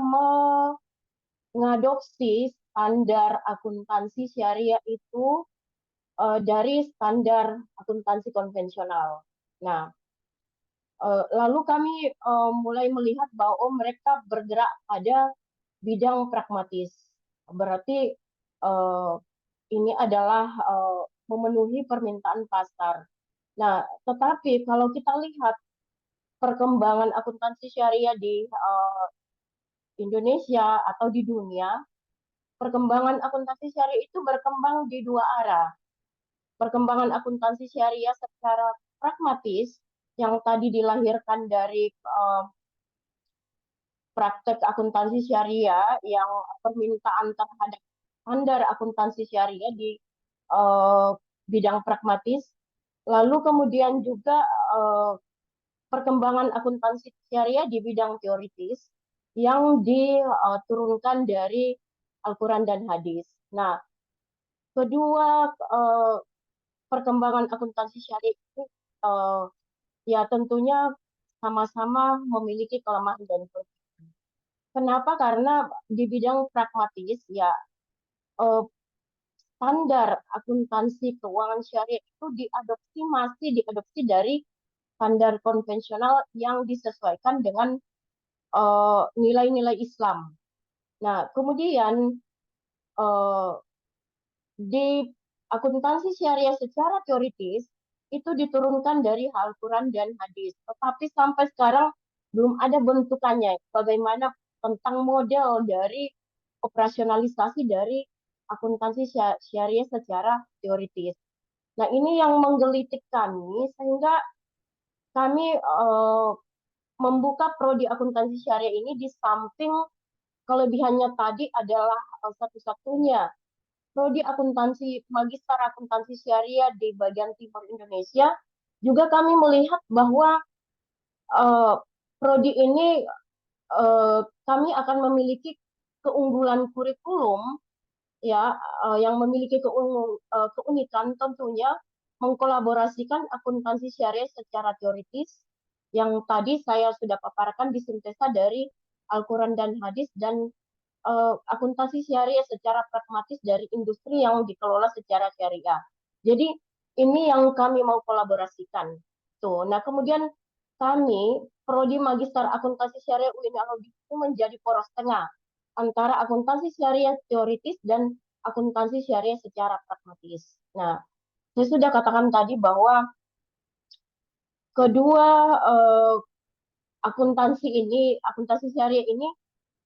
[SPEAKER 7] mengadopsi standar akuntansi syariah itu dari standar akuntansi konvensional. Nah, lalu kami mulai melihat bahwa mereka bergerak pada bidang pragmatis. Berarti ini adalah memenuhi permintaan pasar. Nah, tetapi kalau kita lihat perkembangan akuntansi syariah di Indonesia atau di dunia, perkembangan akuntansi syariah itu berkembang di dua arah. Perkembangan akuntansi syariah secara pragmatis yang tadi dilahirkan dari praktek akuntansi syariah yang permintaan terhadap standar akuntansi syariah di bidang pragmatis. Lalu kemudian juga perkembangan akuntansi syariah di bidang teoritis yang diturunkan dari Al-Quran dan hadis. Nah, kedua perkembangan akuntansi syariah itu ya tentunya sama-sama memiliki kelemahan dan kelebihan. Kenapa? Karena di bidang pragmatis ya standar akuntansi keuangan syariah itu masih diadopsi dari standar konvensional yang disesuaikan dengan nilai-nilai Islam. Nah, kemudian di akuntansi syariah secara teoritis itu diturunkan dari Al-Quran dan hadis. Tetapi sampai sekarang belum ada bentukannya. Bagaimana tentang model dari operasionalisasi dari akuntansi syariah secara teoritis. Nah, ini yang menggelitik kami sehingga kami membuka prodi akuntansi syariah ini di samping kelebihannya tadi adalah satu-satunya prodi akuntansi magister akuntansi syariah di bagian timur Indonesia. Juga kami melihat bahwa prodi ini kami akan memiliki keunggulan kurikulum ya yang memiliki keunikan tentunya mengkolaborasikan akuntansi syariah secara teoritis yang tadi saya sudah paparkan disintesa dari Al-Quran dan hadis dan akuntansi syariah secara pragmatis dari industri yang dikelola secara syariah. Jadi ini yang kami mau kolaborasikan. Tuh. Nah, kemudian kami prodi magister akuntansi syariah UIN Alauddin itu menjadi poros tengah antara akuntansi syariah teoritis dan akuntansi syariah secara pragmatis. Nah, saya sudah katakan tadi bahwa kedua akuntansi syariah ini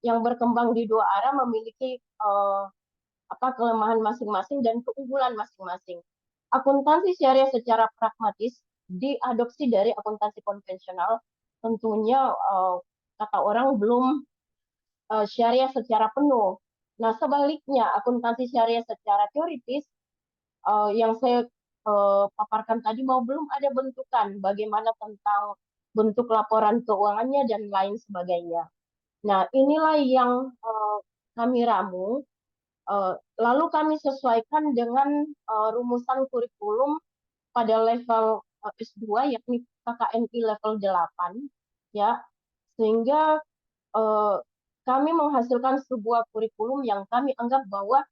[SPEAKER 7] yang berkembang di dua arah memiliki kelemahan masing-masing dan keunggulan masing-masing. Akuntansi syariah secara pragmatis diadopsi dari akuntansi konvensional, tentunya kata orang belum syariah secara penuh. Nah, sebaliknya akuntansi syariah secara teoritis yang saya paparkan tadi belum ada bentukan bagaimana tentang bentuk laporan keuangannya dan lain sebagainya. Nah, inilah yang kami ramu. Lalu kami sesuaikan dengan rumusan kurikulum pada level S2 yakni KKNI level 8 ya, sehingga kami menghasilkan sebuah kurikulum yang kami anggap bahwa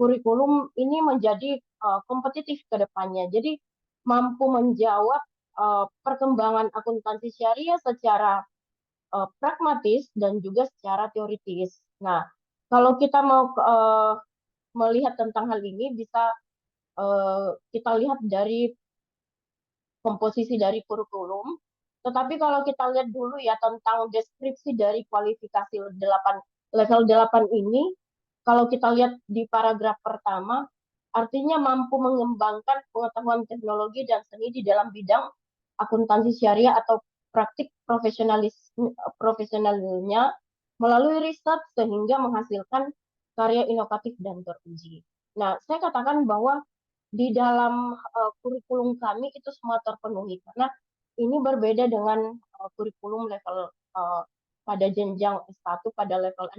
[SPEAKER 7] kurikulum ini menjadi kompetitif ke depannya. Jadi mampu menjawab perkembangan akuntansi syariah secara pragmatis dan juga secara teoritis. Nah, kalau kita mau melihat tentang hal ini bisa kita lihat dari komposisi dari kurikulum. Tetapi kalau kita lihat dulu ya tentang deskripsi dari kualifikasi level 8 ini, kalau kita lihat di paragraf pertama, artinya mampu mengembangkan pengetahuan teknologi dan seni di dalam bidang akuntansi syariah atau praktik profesionalnya melalui riset sehingga menghasilkan karya inovatif dan teruji. Nah, saya katakan bahwa di dalam kurikulum kami itu semua terpenuhi karena ini berbeda dengan kurikulum level pada jenjang S1 pada level 6.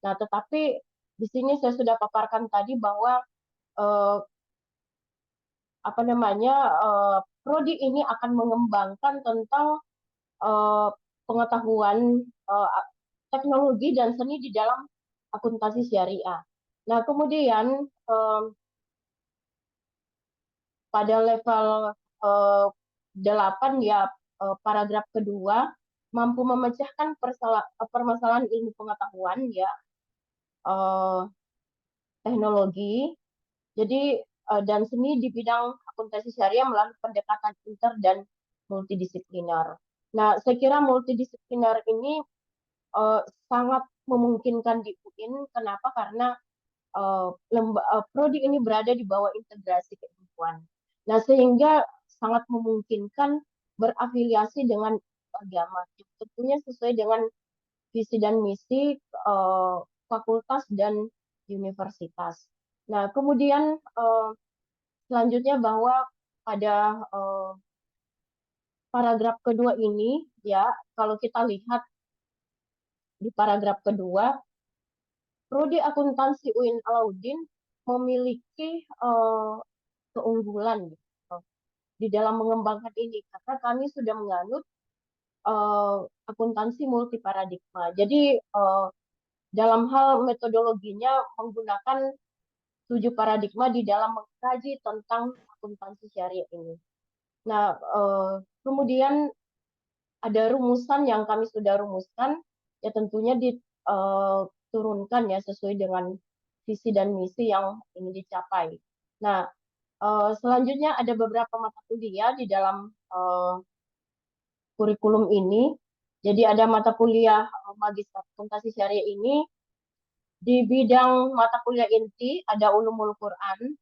[SPEAKER 7] Nah, tetapi di sini saya sudah paparkan tadi bahwa prodi ini akan mengembangkan tentang pengetahuan teknologi dan seni di dalam akuntansi syariah. Nah, kemudian pada level 8 ya paragraf kedua mampu memecahkan permasalahan ilmu pengetahuan ya teknologi. Jadi dan seni di bidang akuntansi syariah melalui pendekatan inter dan multidisipliner. Nah, saya kira multidisipliner ini sangat memungkinkan di UIN. Kenapa? Karena prodi ini berada di bawah integrasi keilmuan. Nah, sehingga sangat memungkinkan berafiliasi dengan agama. Tentunya sesuai dengan visi dan misi fakultas dan universitas. Nah, kemudian selanjutnya bahwa pada paragraf kedua ini, ya, kalau kita lihat di paragraf kedua, prodi akuntansi UIN Alauddin memiliki keunggulan gitu, di dalam mengembangkan ini karena kami sudah menganut akuntansi multi paradigma. Jadi dalam hal metodologinya menggunakan 7 paradigma di dalam mengkaji tentang akuntansi syariah ini. Nah, kemudian ada rumusan yang kami sudah rumuskan, ya tentunya diturunkan ya sesuai dengan visi dan misi yang ingin dicapai. Nah, selanjutnya ada beberapa mata kuliah di dalam kurikulum ini. Jadi ada mata kuliah Magister Akuntansi Syariah ini di bidang mata kuliah inti ada Ulumul Quran,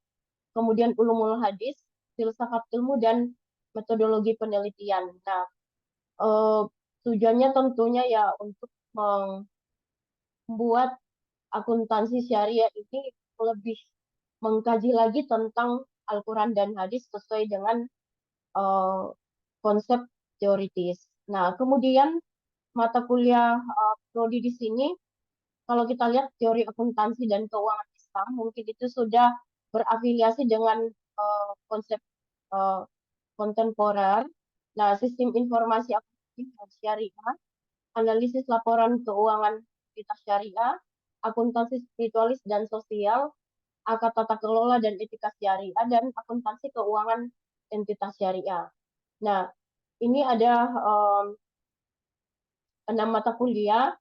[SPEAKER 7] kemudian Ulumul Hadis, Filsafat Ilmu dan Metodologi Penelitian. Nah, tujuannya tentunya ya untuk membuat akuntansi syariah ini lebih mengkaji lagi tentang Al-Quran dan hadis sesuai dengan konsep teoritis. Nah, kemudian mata kuliah prodi di sini, kalau kita lihat teori akuntansi dan keuangan Islam, mungkin itu sudah berafiliasi dengan konsep kontemporer. Nah, sistem informasi akuntansi syariah, analisis laporan keuangan entitas syariah, akuntansi spiritualis dan sosial, akad tata kelola dan etika syariah, dan akuntansi keuangan entitas syariah. Nah, ini ada 6 mata kuliah,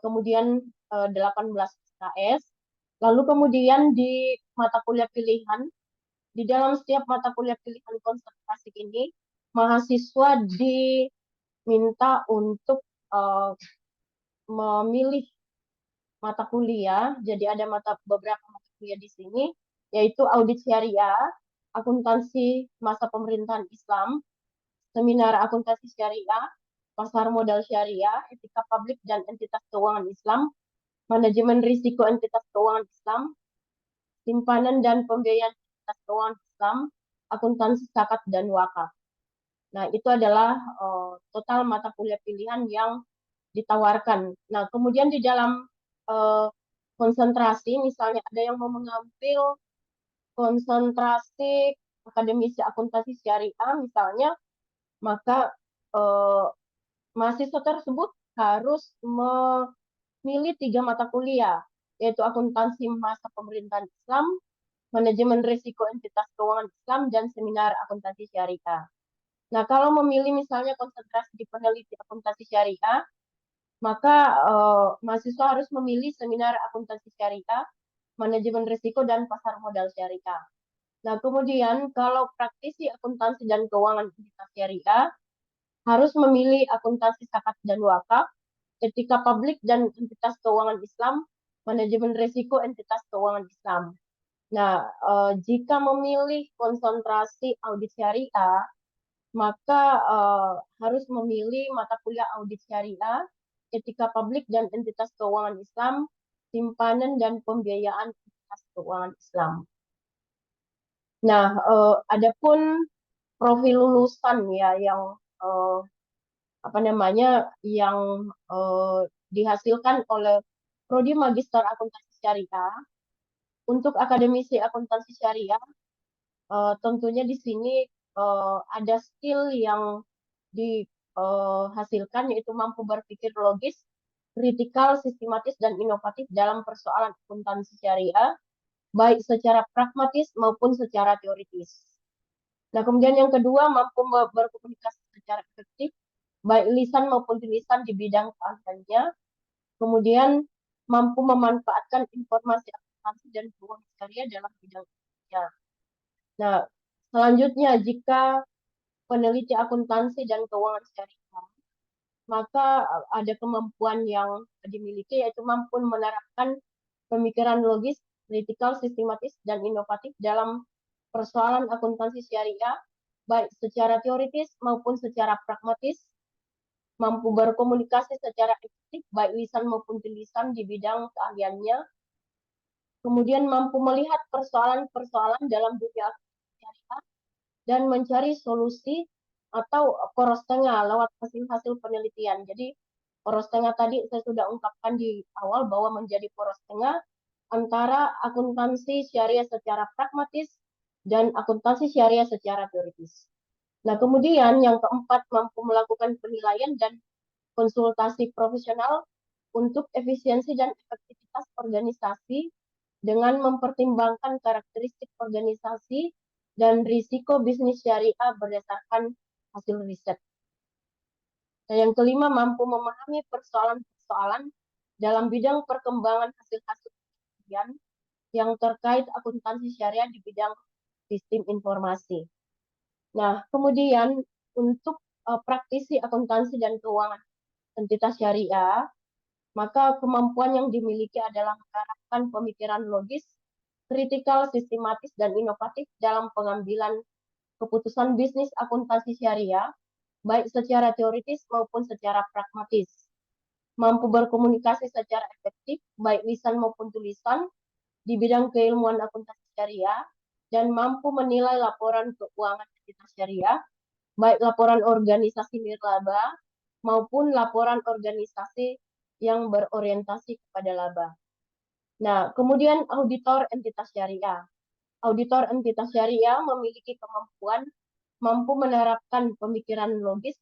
[SPEAKER 7] kemudian 18 SKS, lalu kemudian di mata kuliah pilihan, di dalam setiap mata kuliah pilihan konsentrasi ini, mahasiswa diminta untuk memilih mata kuliah. Jadi ada beberapa mata kuliah di sini, yaitu audit syariah, akuntansi masa pemerintahan Islam, seminar akuntansi syariah, pasar modal syariah, etika publik dan entitas keuangan Islam, manajemen risiko entitas keuangan Islam, simpanan dan pembiayaan entitas keuangan Islam, akuntansi zakat dan wakaf. Nah, itu adalah total mata kuliah pilihan yang ditawarkan. Nah, kemudian di dalam konsentrasi, misalnya ada yang mau mengambil konsentrasi akademisi akuntansi syariah misalnya, maka mahasiswa tersebut harus memilih 3 mata kuliah, yaitu akuntansi masa pemerintahan Islam, manajemen risiko entitas keuangan Islam, dan seminar akuntansi syariah. Nah, kalau memilih misalnya konsentrasi di peneliti akuntansi syariah, maka mahasiswa harus memilih seminar akuntansi syariah, manajemen risiko, dan pasar modal syariah. Nah, kemudian kalau praktisi akuntansi dan keuangan entitas syariah, harus memilih akuntansi zakat dan wakaf, etika publik dan entitas keuangan Islam, manajemen risiko entitas keuangan Islam. Nah, jika memilih konsentrasi audit syariah, maka harus memilih mata kuliah audit syariah, etika publik dan entitas keuangan Islam, simpanan dan pembiayaan entitas keuangan Islam. Nah, adapun profil lulusan ya yang yang dihasilkan oleh prodi magister akuntansi syariah. Untuk akademisi akuntansi syariah, tentunya di sini ada skill yang dihasilkan, yaitu mampu berpikir logis, kritikal, sistematis, dan inovatif dalam persoalan akuntansi syariah, baik secara pragmatis maupun secara teoritis. Nah, kemudian yang kedua, mampu berkomunikasi secara efektif, baik lisan maupun tulisan di bidang keahliannya. Kemudian mampu memanfaatkan informasi akuntansi dan keuangan syariah dalam bidangnya. Nah, selanjutnya jika peneliti akuntansi dan keuangan syariah, maka ada kemampuan yang dimiliki, yaitu mampu menerapkan pemikiran logis, kritikal, sistematis, dan inovatif dalam persoalan akuntansi syariah, baik secara teoritis maupun secara pragmatis, mampu berkomunikasi secara efektif, baik lisan maupun tulisan di bidang keahliannya, kemudian mampu melihat persoalan-persoalan dalam dunia syariah dan mencari solusi atau poros tengah lewat hasil-hasil penelitian. Jadi poros tengah tadi saya sudah ungkapkan di awal bahwa menjadi poros tengah antara akuntansi syariah secara pragmatis dan akuntansi syariah secara teoritis. Nah, kemudian yang keempat, mampu melakukan penilaian dan konsultasi profesional untuk efisiensi dan efektivitas organisasi dengan mempertimbangkan karakteristik organisasi dan risiko bisnis syariah berdasarkan hasil riset. Nah, yang kelima, mampu memahami persoalan-persoalan dalam bidang perkembangan hasil-hasil penelitian yang terkait akuntansi syariah di bidang sistem informasi. Nah, kemudian untuk praktisi akuntansi dan keuangan entitas syariah, maka kemampuan yang dimiliki adalah mengarahkan pemikiran logis, kritikal, sistematis, dan inovatif dalam pengambilan keputusan bisnis akuntansi syariah, baik secara teoritis maupun secara pragmatis. Mampu berkomunikasi secara efektif, baik lisan maupun tulisan, di bidang keilmuan akuntansi syariah, dan mampu menilai laporan keuangan entitas syariah, baik laporan organisasi nirlaba maupun laporan organisasi yang berorientasi kepada laba. Nah, kemudian auditor entitas syariah. Auditor entitas syariah memiliki kemampuan mampu menerapkan pemikiran logis,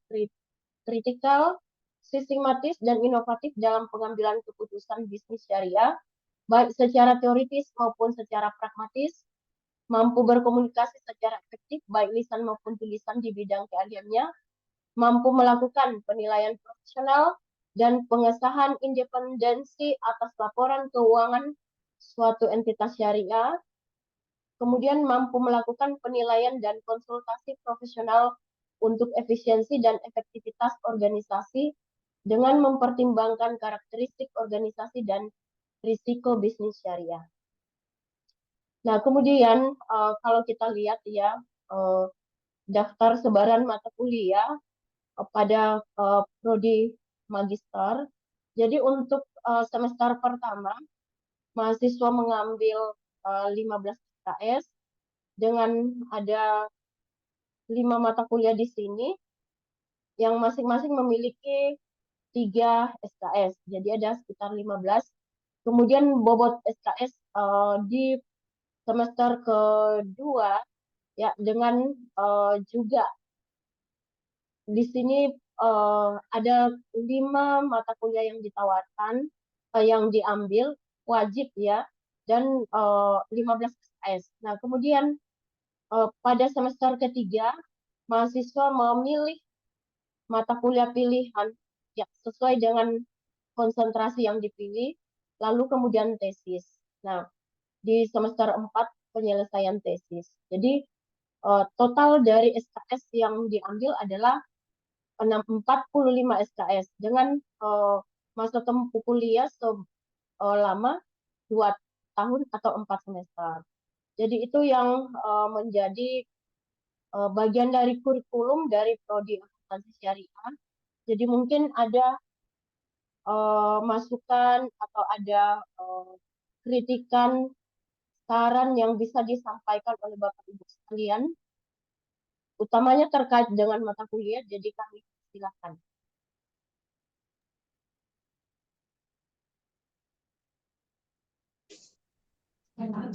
[SPEAKER 7] kritikal, sistematis, dan inovatif dalam pengambilan keputusan bisnis syariah, baik secara teoritis maupun secara pragmatis, mampu berkomunikasi secara efektif, baik lisan maupun tulisan di bidang keahliannya, mampu melakukan penilaian profesional dan pengesahan independensi atas laporan keuangan suatu entitas syariah, kemudian mampu melakukan penilaian dan konsultasi profesional untuk efisiensi dan efektivitas organisasi dengan mempertimbangkan karakteristik organisasi dan risiko bisnis syariah. Nah, kemudian kalau kita lihat ya, daftar sebaran mata kuliah pada prodi magister. Jadi untuk semester pertama, mahasiswa mengambil 15 SKS dengan ada 5 mata kuliah di sini yang masing-masing memiliki 3 SKS. Jadi ada sekitar 15. Kemudian bobot SKS di semester kedua ya dengan juga di sini ada 5 mata kuliah yang ditawarkan, yang diambil wajib ya, dan 15 SKS. Nah, kemudian pada semester ketiga, mahasiswa memilih mata kuliah pilihan ya sesuai dengan konsentrasi yang dipilih, lalu kemudian tesis. Nah, di semester 4 penyelesaian tesis. Jadi total dari SKS yang diambil adalah 45 SKS dengan masa tempuh kuliah selama 2 tahun atau 4 semester. Jadi itu yang menjadi bagian dari kurikulum dari prodi akuntansi syariah. Jadi mungkin ada masukan atau ada kritikan, saran yang bisa disampaikan oleh Bapak Ibu sekalian, utamanya terkait dengan mata kuliah. Jadi kami silakan.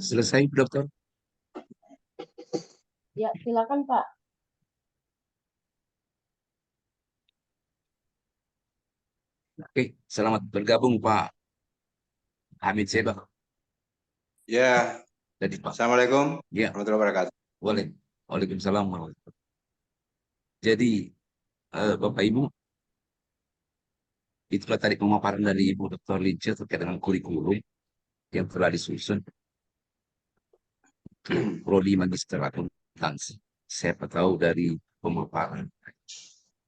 [SPEAKER 2] Selesai, Dokter?
[SPEAKER 7] Ya, silakan Pak.
[SPEAKER 2] Oke, selamat bergabung Pak Hamid Sebak.
[SPEAKER 8] Ya,
[SPEAKER 2] Jadi Pak.
[SPEAKER 8] Assalamualaikum
[SPEAKER 2] Ya,
[SPEAKER 8] warahmatullahi wabarakatuh.
[SPEAKER 2] Waalaikumsalam warahmatullahi wabarakatuh. Jadi Bapak Ibu, itulah tadi pemaparan dari Ibu Dr. Lince terkait dengan kurikulum yang telah disusun untuk prodi magister akuntansi. Siapa tahu dari pemaparan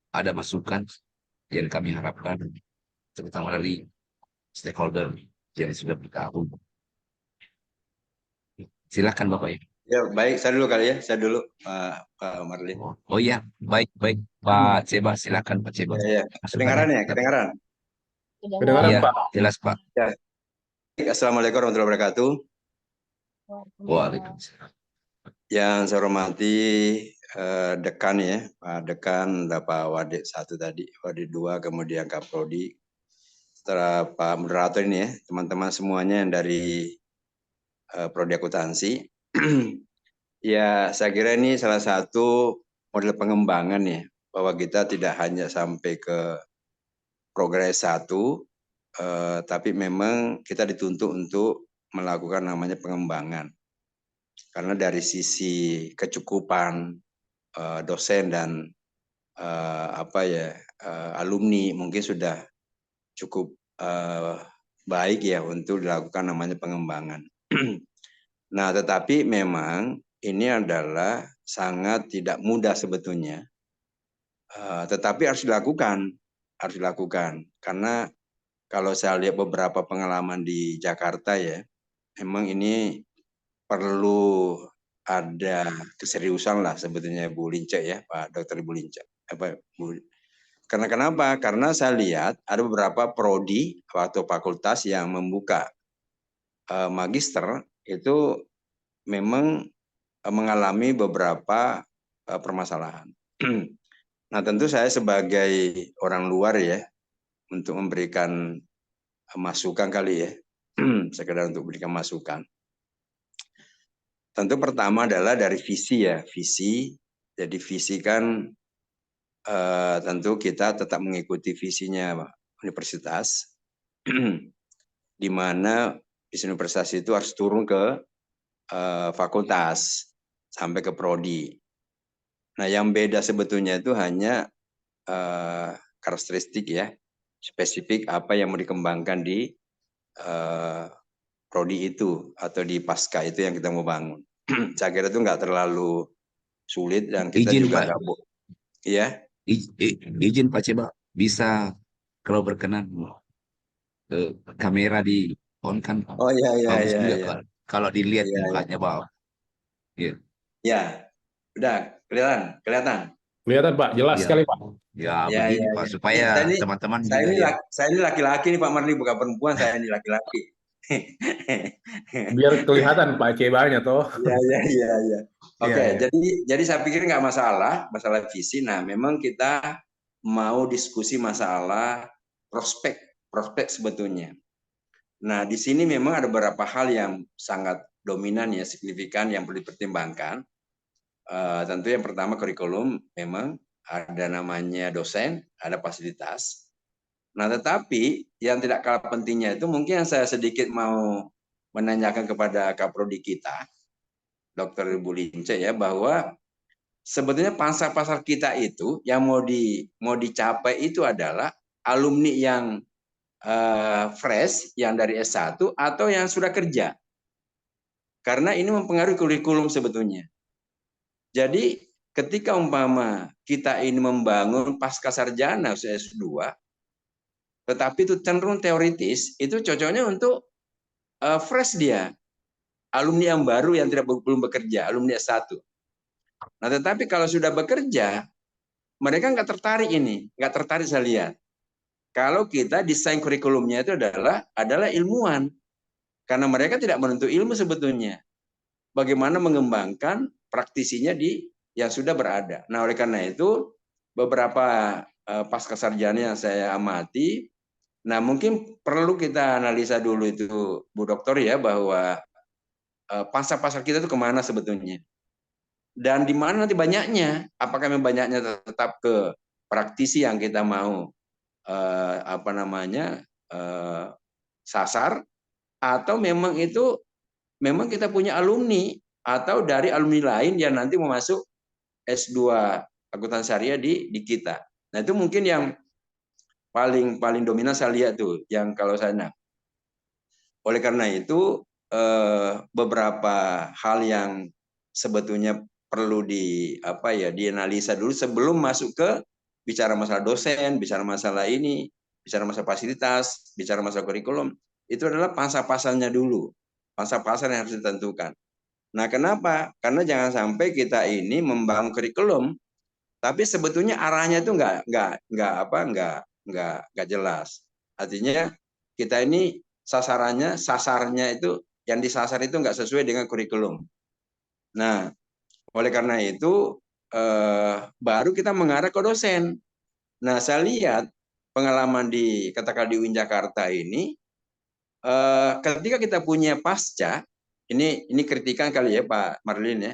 [SPEAKER 2] ada masukan yang kami harapkan, terutama dari stakeholder yang sudah bergabung. Silakan Bapak Ibu.
[SPEAKER 8] Ya, baik, saya dulu kali ya. Saya dulu, Pak Marlin.
[SPEAKER 2] Oh iya, baik Pak Ceba, silakan Pak Ceba.
[SPEAKER 8] Ya, kedengaran ya, kedengaran.
[SPEAKER 7] Kedengaran,
[SPEAKER 2] Iya,
[SPEAKER 7] Pak.
[SPEAKER 2] jelas Pak.
[SPEAKER 8] Ya. Assalamualaikum warahmatullahi wabarakatuh.
[SPEAKER 2] Waalaikumsalam.
[SPEAKER 8] Yang saya hormati dekan ya, Pak Dekan, Pak Wadik 1 tadi, Wadik 2, kemudian Kaprodi. Setelah Pak Moderator ini ya, teman-teman semuanya yang dari prodi akuntansi. Ya, saya kira ini salah satu model pengembangan ya, bahwa kita tidak hanya sampai ke progres 1, tapi memang kita dituntut untuk melakukan namanya pengembangan. Karena dari sisi kecukupan dosen dan alumni mungkin sudah cukup baik ya untuk dilakukan namanya pengembangan. Nah, tetapi memang ini adalah sangat tidak mudah sebetulnya, tetapi harus dilakukan karena kalau saya lihat beberapa pengalaman di Jakarta ya, memang ini perlu ada keseriusan lah sebetulnya Bu Lince ya, Pak Dr. Ibu Lince. Karena kenapa? Karena saya lihat ada beberapa prodi atau fakultas yang membuka magister itu memang mengalami beberapa permasalahan. Nah, tentu saya sebagai orang luar ya, untuk memberikan masukan kali ya, sekedar untuk memberikan masukan. Tentu pertama adalah dari visi ya, visi. Jadi visi kan tentu kita tetap mengikuti visinya universitas, di mana visi universitas itu harus turun ke fakultas sampai ke prodi. Nah, yang beda sebetulnya itu hanya karakteristik ya, spesifik apa yang mau dikembangkan di prodi itu atau di pasca itu yang kita mau bangun. Saya kira itu nggak terlalu sulit dan kita
[SPEAKER 2] Izin,
[SPEAKER 8] juga
[SPEAKER 2] Pak.
[SPEAKER 8] nggak ya.
[SPEAKER 2] Izin Pak Ceba, bisa kalau berkenan kamera di on kan
[SPEAKER 8] Oh iya iya
[SPEAKER 2] bagus
[SPEAKER 8] iya
[SPEAKER 2] juga
[SPEAKER 8] iya.
[SPEAKER 2] kalau dilihat
[SPEAKER 8] Iya, iya.
[SPEAKER 2] mukanya Pak. Iya.
[SPEAKER 8] Ya, udah kelihatan, kelihatan.
[SPEAKER 1] Kelihatan Pak, jelas
[SPEAKER 2] Iya.
[SPEAKER 1] sekali Pak.
[SPEAKER 2] Ya
[SPEAKER 8] Ya,
[SPEAKER 2] begini
[SPEAKER 8] ya,
[SPEAKER 2] Pak
[SPEAKER 8] ya.
[SPEAKER 2] supaya
[SPEAKER 8] Ini
[SPEAKER 2] teman-teman
[SPEAKER 8] saya
[SPEAKER 2] juga
[SPEAKER 8] ini
[SPEAKER 2] ya.
[SPEAKER 8] saya ini laki-laki nih Pak Marli, bukan perempuan, saya ini laki-laki.
[SPEAKER 1] Biar kelihatan Pak Cebanya toh.
[SPEAKER 8] Iya, iya, iya, iya.
[SPEAKER 1] Iya,
[SPEAKER 8] Oke,
[SPEAKER 1] iya.
[SPEAKER 8] jadi saya pikir nggak masalah visi. Nah, memang kita mau diskusi masalah prospek sebetulnya. Nah, di sini memang ada beberapa hal yang sangat dominan ya, signifikan yang perlu dipertimbangkan. Tentu yang pertama kurikulum, memang ada namanya dosen, ada fasilitas. Nah, tetapi yang tidak kalah pentingnya itu mungkin yang saya sedikit mau menanyakan kepada Kaprodi kita, Dr. Bu Lince ya, bahwa sebetulnya pangsa pasar kita itu yang mau dicapai itu adalah alumni yang fresh, yang dari S1 atau yang sudah kerja. Karena ini mempengaruhi kurikulum sebetulnya. Jadi ketika umpama kita ini membangun pasca sarjana S2, tetapi itu cenderung teoritis, itu cocoknya untuk fresh dia, alumni yang baru yang belum bekerja, alumni S1. Nah, tetapi kalau sudah bekerja, mereka nggak tertarik ini, nggak tertarik saya lihat. Kalau kita desain kurikulumnya itu adalah ilmuwan, karena mereka tidak menuntut ilmu sebetulnya. Bagaimana mengembangkan praktisinya di yang sudah berada. Nah, oleh karena itu beberapa pasca sarjana yang saya amati, nah mungkin perlu kita analisa dulu itu Bu Dokter ya, bahwa pasar-pasar kita itu kemana sebetulnya. Dan di mana nanti banyaknya, apakah memang banyaknya tetap ke praktisi yang kita mau sasar, atau memang itu memang kita punya alumni atau dari alumni lain yang nanti mau masuk S2 akuntansi syariah di kita. Nah, itu mungkin yang paling dominan saya lihat tuh, yang kalau saya oleh karena itu beberapa hal yang sebetulnya perlu dianalisa dulu sebelum masuk ke bicara masalah dosen, bicara masalah ini, bicara masalah fasilitas, bicara masalah kurikulum. Itu adalah pangsa-pasarnya dulu. Pangsa-pasar yang harus ditentukan. Nah, kenapa? Karena jangan sampai kita ini membangun kurikulum, tapi sebetulnya arahnya itu nggak jelas. Artinya kita ini sasarnya itu yang disasar itu nggak sesuai dengan kurikulum. Nah, oleh karena itu baru kita mengarah ke dosen. Nah, saya lihat pengalaman katakan di UIN Jakarta ini, ketika kita punya pasca, ini kritikan kali ya Pak Marlin ya.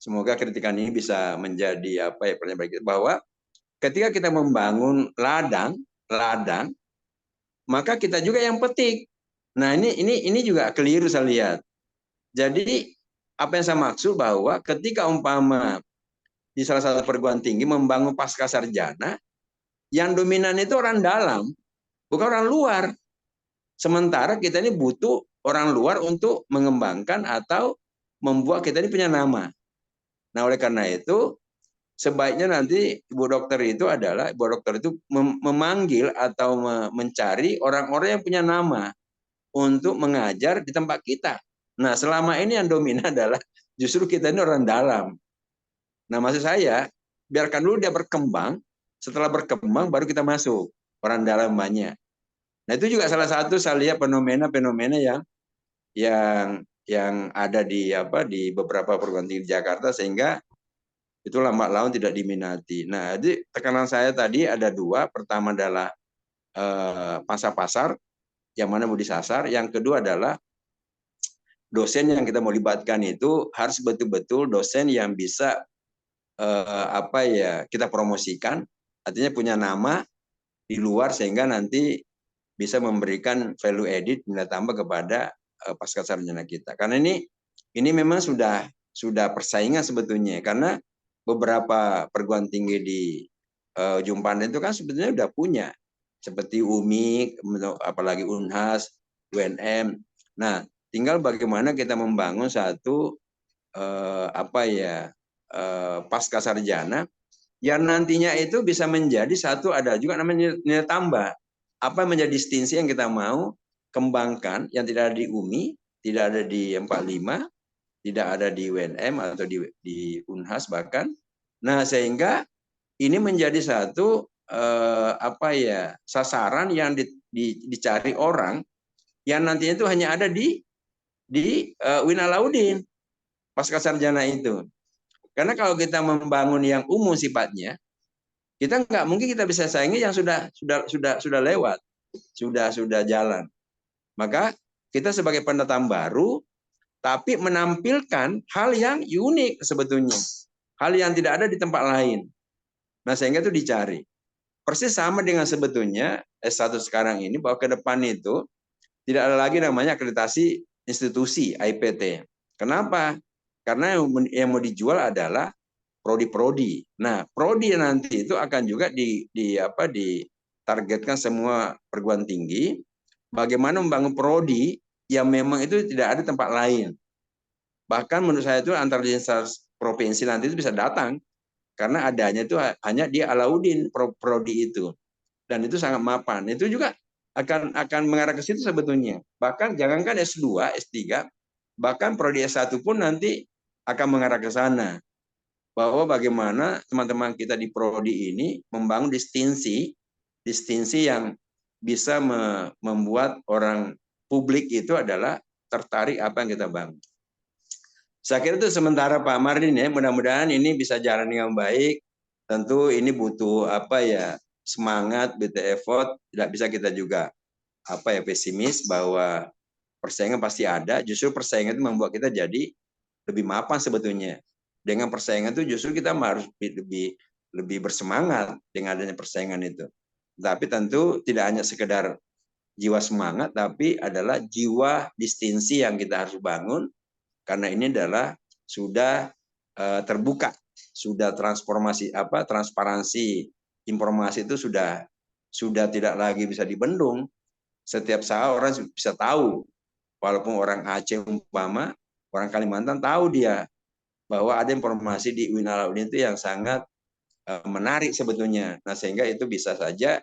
[SPEAKER 8] Semoga kritikan ini bisa menjadi pernyataan kita, bahwa ketika kita membangun ladang, maka kita juga yang petik. Nah, ini juga keliru saya lihat. Jadi apa yang saya maksud bahwa ketika umpama di salah satu perguruan tinggi membangun pasca sarjana, yang dominan itu orang dalam, bukan orang luar. Sementara kita ini butuh orang luar untuk mengembangkan atau membuat kita ini punya nama. Nah, oleh karena itu sebaiknya nanti Ibu Dokter itu memanggil atau mencari orang-orang yang punya nama untuk mengajar di tempat kita. Nah, selama ini yang dominan adalah justru kita ini orang dalam. Nah, maksud saya, biarkan dulu dia berkembang, setelah berkembang baru kita masuk, orang dalam banyak. Nah, itu juga salah satu saya lihat fenomena-fenomena yang ada di beberapa perguruan tinggi di Jakarta, sehingga itu lambat laun tidak diminati. Nah, jadi tekanan saya tadi ada dua. Pertama adalah pasar yang mana mau disasar. Yang kedua adalah dosen yang kita mau libatkan itu harus betul-betul dosen yang bisa kita promosikan, artinya punya nama di luar sehingga nanti bisa memberikan value added, nilai tambah kepada pasca sarjana kita. Karena ini memang sudah persaingan sebetulnya, karena beberapa perguruan tinggi di ujung pandang itu kan sebetulnya sudah punya, seperti UMI, apalagi Unhas, UNM. Nah, tinggal bagaimana kita membangun satu pasca sarjana yang nantinya itu bisa menjadi satu, ada juga namanya nilai tambah. apa menjadi distinsi yang kita mau kembangkan yang tidak ada di UMI, tidak ada di 45, tidak ada di UNM atau di Unhas bahkan. Nah, sehingga ini menjadi satu sasaran yang dicari orang yang nantinya itu hanya ada di Win Alauddin pasca sarjana itu. Karena kalau kita membangun yang umum sifatnya, kita nggak mungkin kita bisa saingi yang sudah lewat, sudah jalan. Maka kita sebagai pendatang baru, tapi menampilkan hal yang unik sebetulnya, hal yang tidak ada di tempat lain. Nah, sehingga itu dicari. Persis sama dengan sebetulnya S1 sekarang ini, bahwa ke depan itu tidak ada lagi namanya akreditasi institusi IPT. Kenapa? Karena yang mau dijual adalah prodi-prodi. Nah, prodi nanti itu akan juga ditargetkan semua perguruan tinggi. Bagaimana membangun prodi yang memang itu tidak ada tempat lain. Bahkan menurut saya itu antar lintas provinsi nanti itu bisa datang karena adanya itu hanya di Alauddin prodi itu. Dan itu sangat mapan. Itu juga akan mengarah ke situ sebetulnya. Bahkan jangankan S2, S3, bahkan prodi S1 pun nanti akan mengarah ke sana. Bahwa bagaimana teman-teman kita di prodi ini membangun distinsi yang bisa membuat orang publik itu adalah tertarik apa yang kita bangun. Saya kira itu sementara Pak Mardin ya, mudah-mudahan ini bisa jalan dengan baik. Tentu ini butuh semangat, butuh effort. Tidak bisa kita juga pesimis bahwa persaingan pasti ada. Justru persaingan itu membuat kita jadi lebih mapan sebetulnya. Dengan persaingan itu justru kita harus lebih bersemangat dengan adanya persaingan itu. Tapi tentu tidak hanya sekedar jiwa semangat, tapi adalah jiwa distinsi yang kita harus bangun. Karena ini adalah sudah terbuka, sudah transparansi informasi itu sudah tidak lagi bisa dibendung. Setiap saat orang bisa tahu, walaupun orang Aceh umpama, orang Kalimantan tahu dia bahwa ada informasi di Win Alauddin itu yang sangat menarik sebetulnya. Nah, sehingga itu bisa saja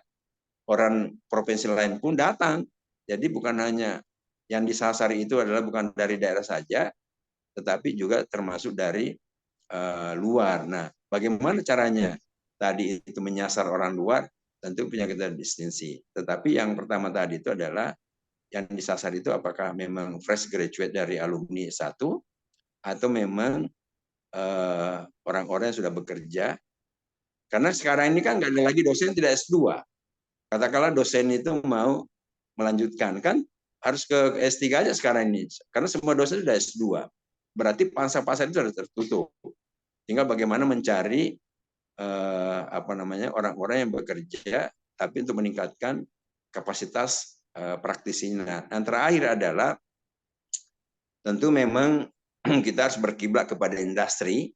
[SPEAKER 8] orang provinsi lain pun datang. Jadi bukan hanya yang disasar itu adalah bukan dari daerah saja, tetapi juga termasuk dari luar. Nah, bagaimana caranya? Tadi itu menyasar orang luar, tentu punya kita distinsi. Tetapi yang pertama tadi itu adalah yang disasar itu apakah memang fresh graduate dari alumni S1 atau memang orang-orang yang sudah bekerja. Karena sekarang ini kan nggak ada lagi dosen tidak S2. Katakanlah dosen itu mau melanjutkan, kan harus ke S3 aja sekarang ini. Karena semua dosen sudah S2. Berarti pasar-pasar itu sudah tertutup. Tinggal bagaimana mencari orang-orang yang bekerja, tapi untuk meningkatkan kapasitas praktisinya. Yang terakhir adalah tentu memang kita harus berkiblat kepada industri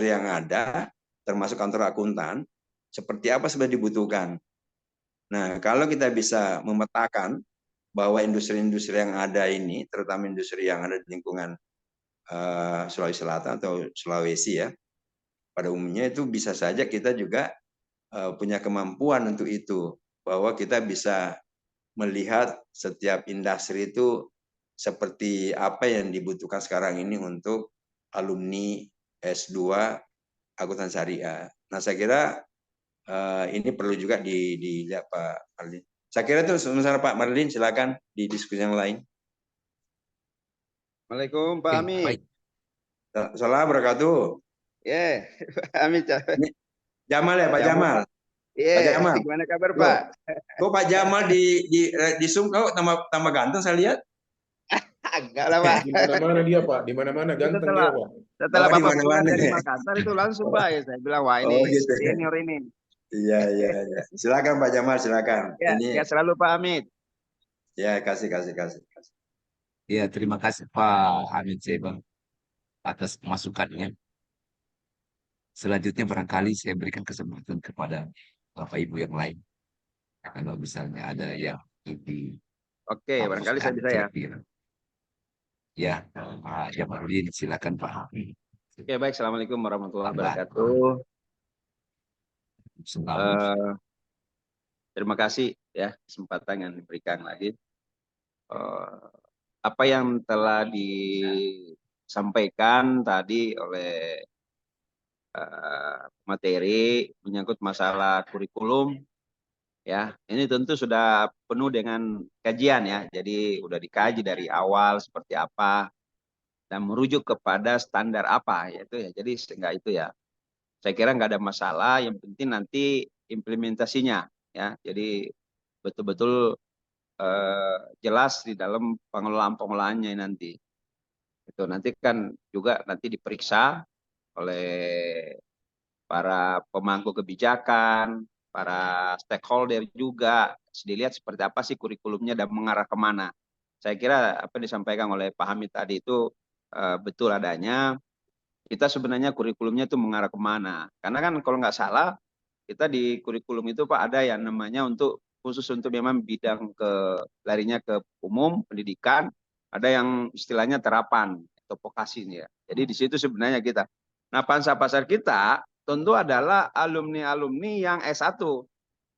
[SPEAKER 8] yang ada, termasuk kantor akuntan, seperti apa sebenarnya dibutuhkan. Nah, kalau kita bisa memetakan bahwa industri-industri yang ada ini, terutama industri yang ada di lingkungan Sulawesi Selatan atau Sulawesi ya, pada umumnya itu bisa saja kita juga punya kemampuan untuk itu, bahwa kita bisa melihat setiap industri itu seperti apa yang dibutuhkan sekarang ini untuk alumni S2 akuntan syariah. Nah, saya kira ini perlu juga dilihat Pak Marlin. Saya kira itu sementara Pak Marlin, silakan di diskusi yang lain.
[SPEAKER 6] Assalamualaikum Pak Amit.
[SPEAKER 8] Baik. Assalamualaikum wabarakatuh.
[SPEAKER 6] Pak Amit.
[SPEAKER 8] Jamal ya Pak Jamal.
[SPEAKER 6] Pak Jamal. Gimana kabar Pak?
[SPEAKER 8] Kok Pak Jamal di Zoom kok tambah ganteng saya lihat?
[SPEAKER 6] Enggak lah Pak.
[SPEAKER 9] Di mana-mana dia Pak, di mana-mana ganteng dia Pak.
[SPEAKER 6] Setelah Bapak pulang dari Makassar itu langsung Pak, ya saya bilang wah ini
[SPEAKER 8] gitu.
[SPEAKER 6] senior ini.
[SPEAKER 8] Iya. Silakan Pak Jamal, silakan.
[SPEAKER 6] Ya selalu Pak Amit.
[SPEAKER 8] Ya, kasih.
[SPEAKER 2] Ya, terima kasih Pak Hamid Sebang atas masukannya. Selanjutnya barangkali saya berikan kesempatan kepada Bapak Ibu yang lain. Kalau misalnya ada yang lebih.
[SPEAKER 6] Oke, barangkali saya bisa ya.
[SPEAKER 2] Ya, Pak Jamaludin, silakan Pak.
[SPEAKER 6] Oke, baik. Assalamualaikum warahmatullahi wabarakatuh. Terima kasih ya kesempatan yang diberikan lagi. Apa yang telah disampaikan tadi oleh materi menyangkut masalah kurikulum, ya ini tentu sudah penuh dengan kajian ya. Jadi udah dikaji dari awal seperti apa dan merujuk kepada standar apa yaitu ya. Jadi sehingga itu ya, saya kira nggak ada masalah. Yang penting nanti implementasinya ya. Jadi betul-betul jelas di dalam pengelolaannya nanti. Itu nanti kan juga nanti diperiksa oleh para pemangku kebijakan, para stakeholder juga, dilihat seperti apa sih kurikulumnya dan mengarah kemana. Saya kira apa yang disampaikan oleh Pak Hamid tadi itu betul adanya. Kita sebenarnya kurikulumnya itu mengarah kemana. Karena kan kalau nggak salah, kita di kurikulum itu Pak ada yang namanya untuk khusus untuk memang bidang larinya ke umum, pendidikan, ada yang istilahnya terapan atau vokasi ya. Jadi di situ sebenarnya kita. Nah, pangsa pasar kita tentu adalah alumni-alumni yang S1.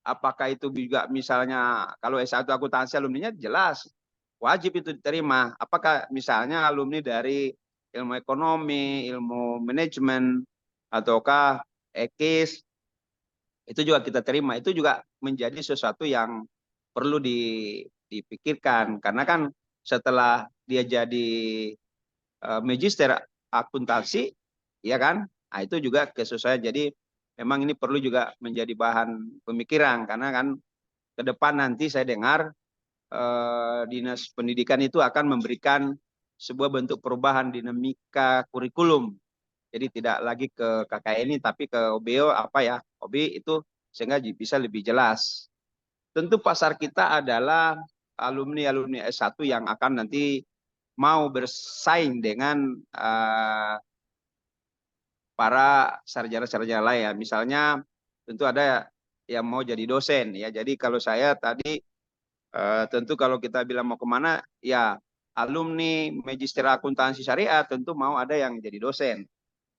[SPEAKER 6] Apakah itu juga misalnya kalau S1 akuntansi alumninya jelas wajib itu diterima. Apakah misalnya alumni dari ilmu ekonomi, ilmu manajemen, ataukah ekis, itu juga kita terima. Itu juga menjadi sesuatu yang perlu dipikirkan. Karena kan setelah dia jadi magister akuntansi, ya kan? Nah, itu juga kesesuaian. Jadi memang ini perlu juga menjadi bahan pemikiran. Karena kan ke depan nanti saya dengar Dinas Pendidikan itu akan memberikan sebuah bentuk perubahan dinamika kurikulum. Jadi tidak lagi ke KKN tapi ke OBO apa ya, OB itu sehingga bisa lebih jelas. Tentu pasar kita adalah alumni-alumni S1 yang akan nanti mau bersaing dengan para sarjana-sarjana lain ya. Misalnya tentu ada yang mau jadi dosen ya. Jadi kalau saya tadi tentu kalau kita bilang mau kemana, ya alumni Magister Akuntansi Syariah tentu mau ada yang jadi dosen.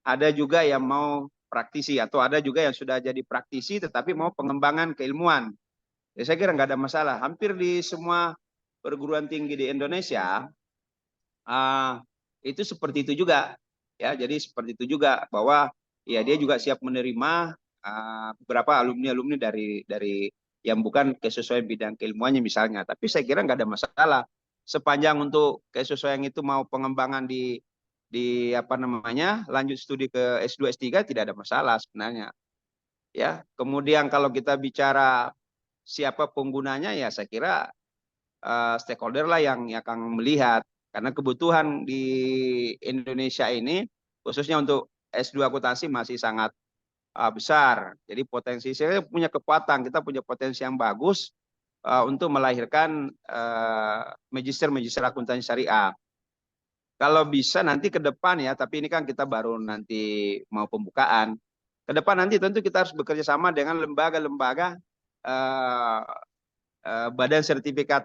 [SPEAKER 6] Ada juga yang mau praktisi atau ada juga yang sudah jadi praktisi tetapi mau pengembangan keilmuan. Ya, saya kira nggak ada masalah. Hampir di semua perguruan tinggi di Indonesia itu seperti itu juga. Ya, jadi seperti itu juga bahwa ya dia juga siap menerima beberapa alumni-alumni dari yang bukan kesesuaian bidang keilmuannya misalnya. Tapi saya kira nggak ada masalah. Sepanjang untuk kesesuaian itu mau pengembangan di apa namanya lanjut studi ke S2 S3 tidak ada masalah sebenarnya. Ya, kemudian kalau kita bicara siapa penggunanya ya saya kira stakeholder lah yang akan melihat karena kebutuhan di Indonesia ini khususnya untuk S2 akuntansi masih sangat besar. Jadi potensi saya punya kekuatan, kita punya potensi yang bagus untuk melahirkan magister akuntansi syariah. Kalau bisa nanti ke depan ya, tapi ini kan kita baru nanti mau pembukaan. Ke depan nanti tentu kita harus bekerja sama dengan lembaga-lembaga badan sertifikat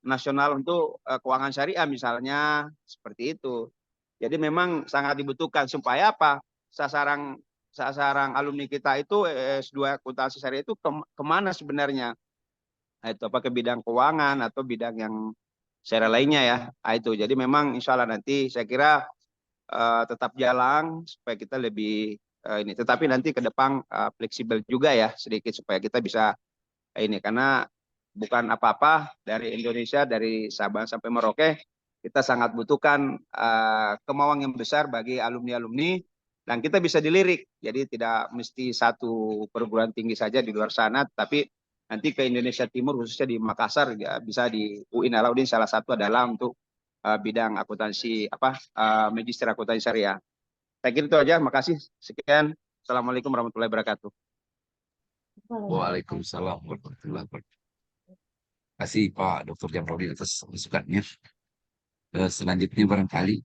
[SPEAKER 6] nasional untuk keuangan syariah misalnya seperti itu. Jadi memang sangat dibutuhkan supaya apa? Sasaran alumni kita itu S2 akuntansi syariah itu kemana sebenarnya? Nah, itu apa ke bidang keuangan atau bidang yang syariah lainnya ya. Nah, itu. Jadi memang insya Allah nanti saya kira tetap jalan supaya kita lebih ini. Tetapi nanti ke depan fleksibel juga ya sedikit supaya kita bisa ini karena bukan apa-apa dari Indonesia dari Sabang sampai Merauke kita sangat butuhkan kemauan yang besar bagi alumni-alumni dan kita bisa dilirik. Jadi tidak mesti satu perguruan tinggi saja di luar sana, tapi nanti ke Indonesia Timur khususnya di Makassar ya, bisa di UIN Alauddin salah satu adalah untuk bidang akuntansi magister akuntansi syariah. Saya kira itu aja. Makasih. Sekian. Assalamualaikum warahmatullahi wabarakatuh.
[SPEAKER 2] Waalaikumsalam warahmatullahi wabarakatuh. Terima kasih Pak Dr. Jamrudin atas masukannya. Selanjutnya barangkali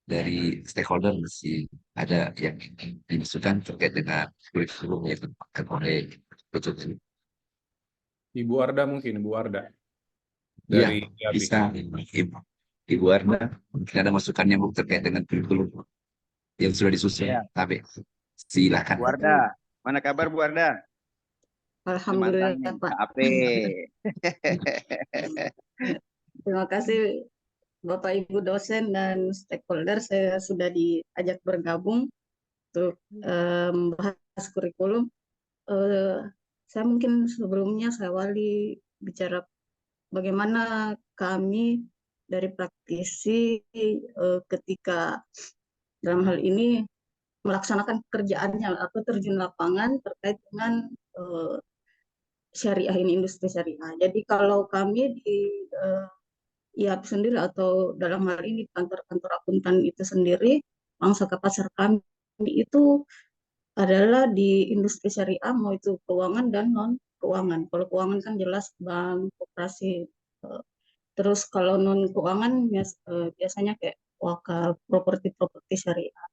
[SPEAKER 2] dari stakeholder masih ada yang dimasukkan terkait dengan kurikulum yang dimakan oleh Dr.
[SPEAKER 9] Ibu Arda mungkin, Ibu Arda.
[SPEAKER 2] Ya,
[SPEAKER 9] Dari IAB.
[SPEAKER 2] bisa. Ibu Arda, mungkin ada masukannya Bu terkait dengan kurikulum yang sudah disusun.
[SPEAKER 6] Ya.
[SPEAKER 2] Tapi silakan.
[SPEAKER 6] Bu Arda, mana kabar Bu Arda?
[SPEAKER 10] Alhamdulillah
[SPEAKER 2] mantannya
[SPEAKER 10] Pak.
[SPEAKER 2] KAP.
[SPEAKER 10] Terima kasih Bapak Ibu dosen dan stakeholder, saya sudah diajak bergabung untuk membahas kurikulum. Saya mungkin sebelumnya saya awali bicara bagaimana kami dari praktisi ketika dalam hal ini melaksanakan pekerjaannya atau terjun lapangan terkait dengan syariah ini, industri syariah. Jadi kalau kami di IAP sendiri atau dalam hal ini kantor-kantor akuntan itu sendiri, pangsa ke pasar kami itu adalah di industri syariah, mau itu keuangan dan non keuangan. Kalau keuangan kan jelas bank, koperasi. Terus kalau non keuangan biasanya kayak wakaf, properti syariah.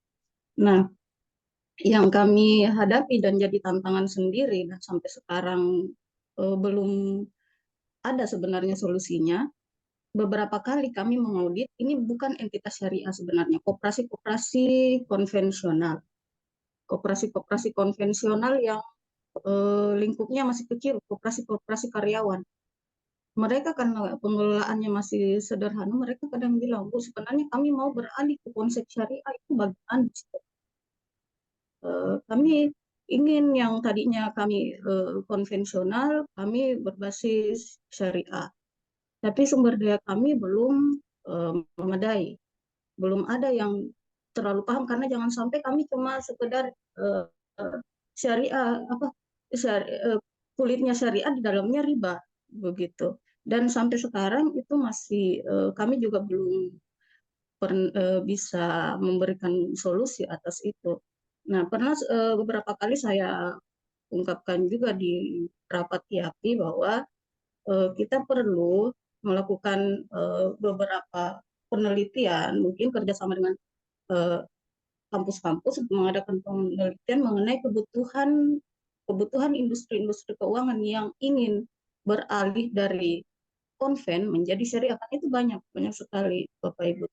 [SPEAKER 10] Nah, yang kami hadapi dan jadi tantangan sendiri dan sampai sekarang belum ada sebenarnya solusinya. Beberapa kali kami mengaudit, ini bukan entitas syariah sebenarnya, koperasi-koperasi konvensional. Koperasi-koperasi konvensional yang lingkupnya masih kecil, koperasi-koperasi karyawan. Mereka karena pengelolaannya masih sederhana, mereka kadang bilang, Bu, sebenarnya kami mau beralih ke konsep syariah, itu bagian. Kami ingin yang tadinya kami konvensional, kami berbasis syariah. Tapi sumber daya kami belum memadai, belum ada yang terlalu paham, karena jangan sampai kami cuma sekedar syariah kulitnya syariah, di dalamnya riba begitu. Dan sampai sekarang itu masih kami juga belum bisa memberikan solusi atas itu. Nah, pernah beberapa kali saya ungkapkan juga di rapat IAPI bahwa kita perlu melakukan beberapa penelitian, mungkin kerjasama dengan kampus-kampus untuk mengadakan penelitian mengenai kebutuhan industri-industri keuangan yang ingin beralih dari konven menjadi syariah. Itu banyak sekali Bapak Ibu.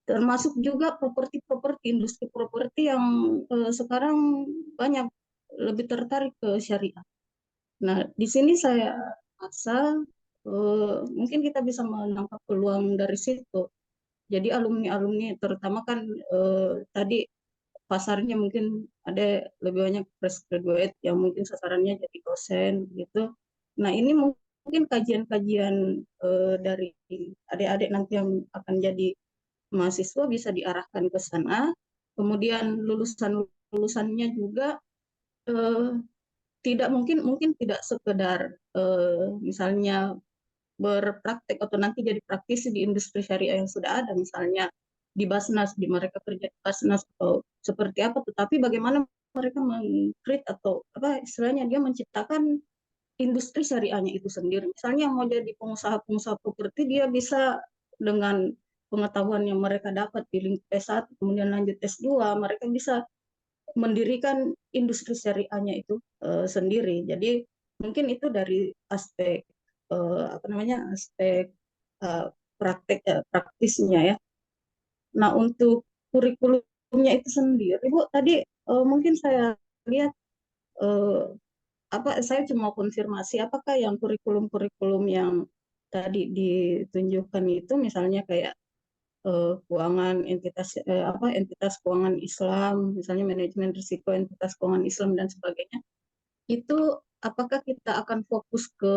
[SPEAKER 10] Termasuk juga properti-properti, industri properti yang sekarang banyak lebih tertarik ke syariah. Nah, di sini saya rasa mungkin kita bisa menangkap peluang dari situ. Jadi alumni-alumni terutama kan tadi pasarnya mungkin ada lebih banyak fresh graduate yang mungkin sasarannya jadi dosen gitu. Nah, ini mungkin kajian-kajian dari adik-adik nanti yang akan jadi mahasiswa bisa diarahkan ke sana. Kemudian lulusannya juga tidak mungkin tidak sekedar misalnya berpraktek atau nanti jadi praktisi di industri syariah yang sudah ada, misalnya di Basnas, di mereka kerja di Basnas atau seperti apa, tetapi bagaimana mereka meng-create atau apa istilahnya dia menciptakan industri syariahnya itu sendiri. Misalnya mau jadi pengusaha properti, dia bisa dengan pengetahuan yang mereka dapat di lingkup S1 kemudian lanjut S2, mereka bisa mendirikan industri syariahnya itu sendiri. Jadi mungkin itu dari aspek aspek praktisnya ya. Nah, untuk kurikulumnya itu sendiri, Bu, tadi mungkin saya lihat saya cuma konfirmasi apakah yang kurikulum-kurikulum yang tadi ditunjukkan itu misalnya kayak keuangan entitas keuangan Islam, misalnya manajemen risiko entitas keuangan Islam dan sebagainya, itu apakah kita akan fokus ke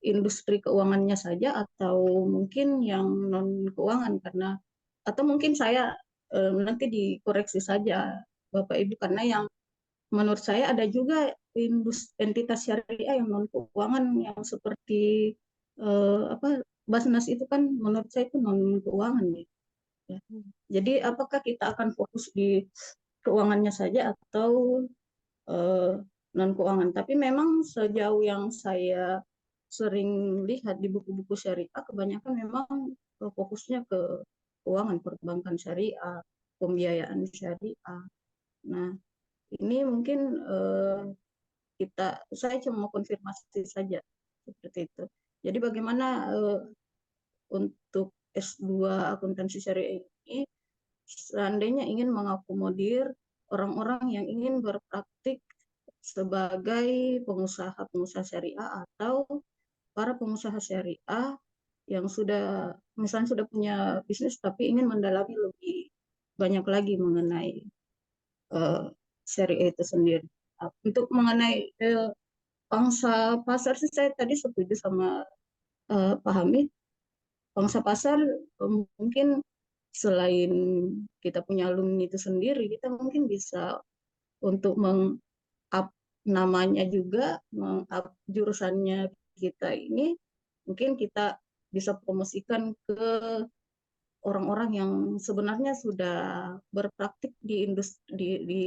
[SPEAKER 10] industri keuangannya saja atau mungkin yang non keuangan, karena atau mungkin saya nanti dikoreksi saja Bapak Ibu, karena yang menurut saya ada juga entitas syariah yang non keuangan yang seperti Basnas itu kan menurut saya itu non keuangan ya. Jadi apakah kita akan fokus di keuangannya saja atau non keuangan? Tapi memang sejauh yang saya sering lihat di buku-buku syariah, kebanyakan memang fokusnya ke keuangan, perbankan syariah, pembiayaan syariah. Nah, ini mungkin saya cuma mau konfirmasi saja seperti itu. Jadi bagaimana untuk S2 akuntansi syariah ini, seandainya ingin mengakomodir orang-orang yang ingin berpraktik sebagai pengusaha-pengusaha syariah atau para pengusaha syariah yang sudah misalnya sudah punya bisnis tapi ingin mendalami lebih banyak lagi mengenai syariah itu sendiri. Untuk mengenai pangsa pasar sih saya tadi setuju sama Pak Hamid. Pangsa pasar mungkin selain kita punya alumni itu sendiri, kita mungkin bisa untuk meng-up namanya juga, meng-up jurusannya kita ini, mungkin kita bisa promosikan ke orang-orang yang sebenarnya sudah berpraktik di industri di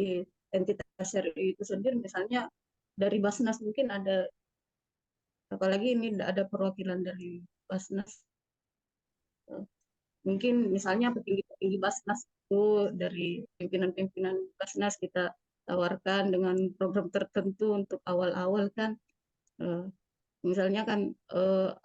[SPEAKER 10] entitas syariah itu sendiri, misalnya dari Basnas mungkin ada, apalagi ini ada perwakilan dari Basnas, mungkin misalnya petinggi-petinggi Basnas itu dari pimpinan-pimpinan Basnas kita tawarkan dengan program tertentu untuk awal-awal kan. Misalnya kan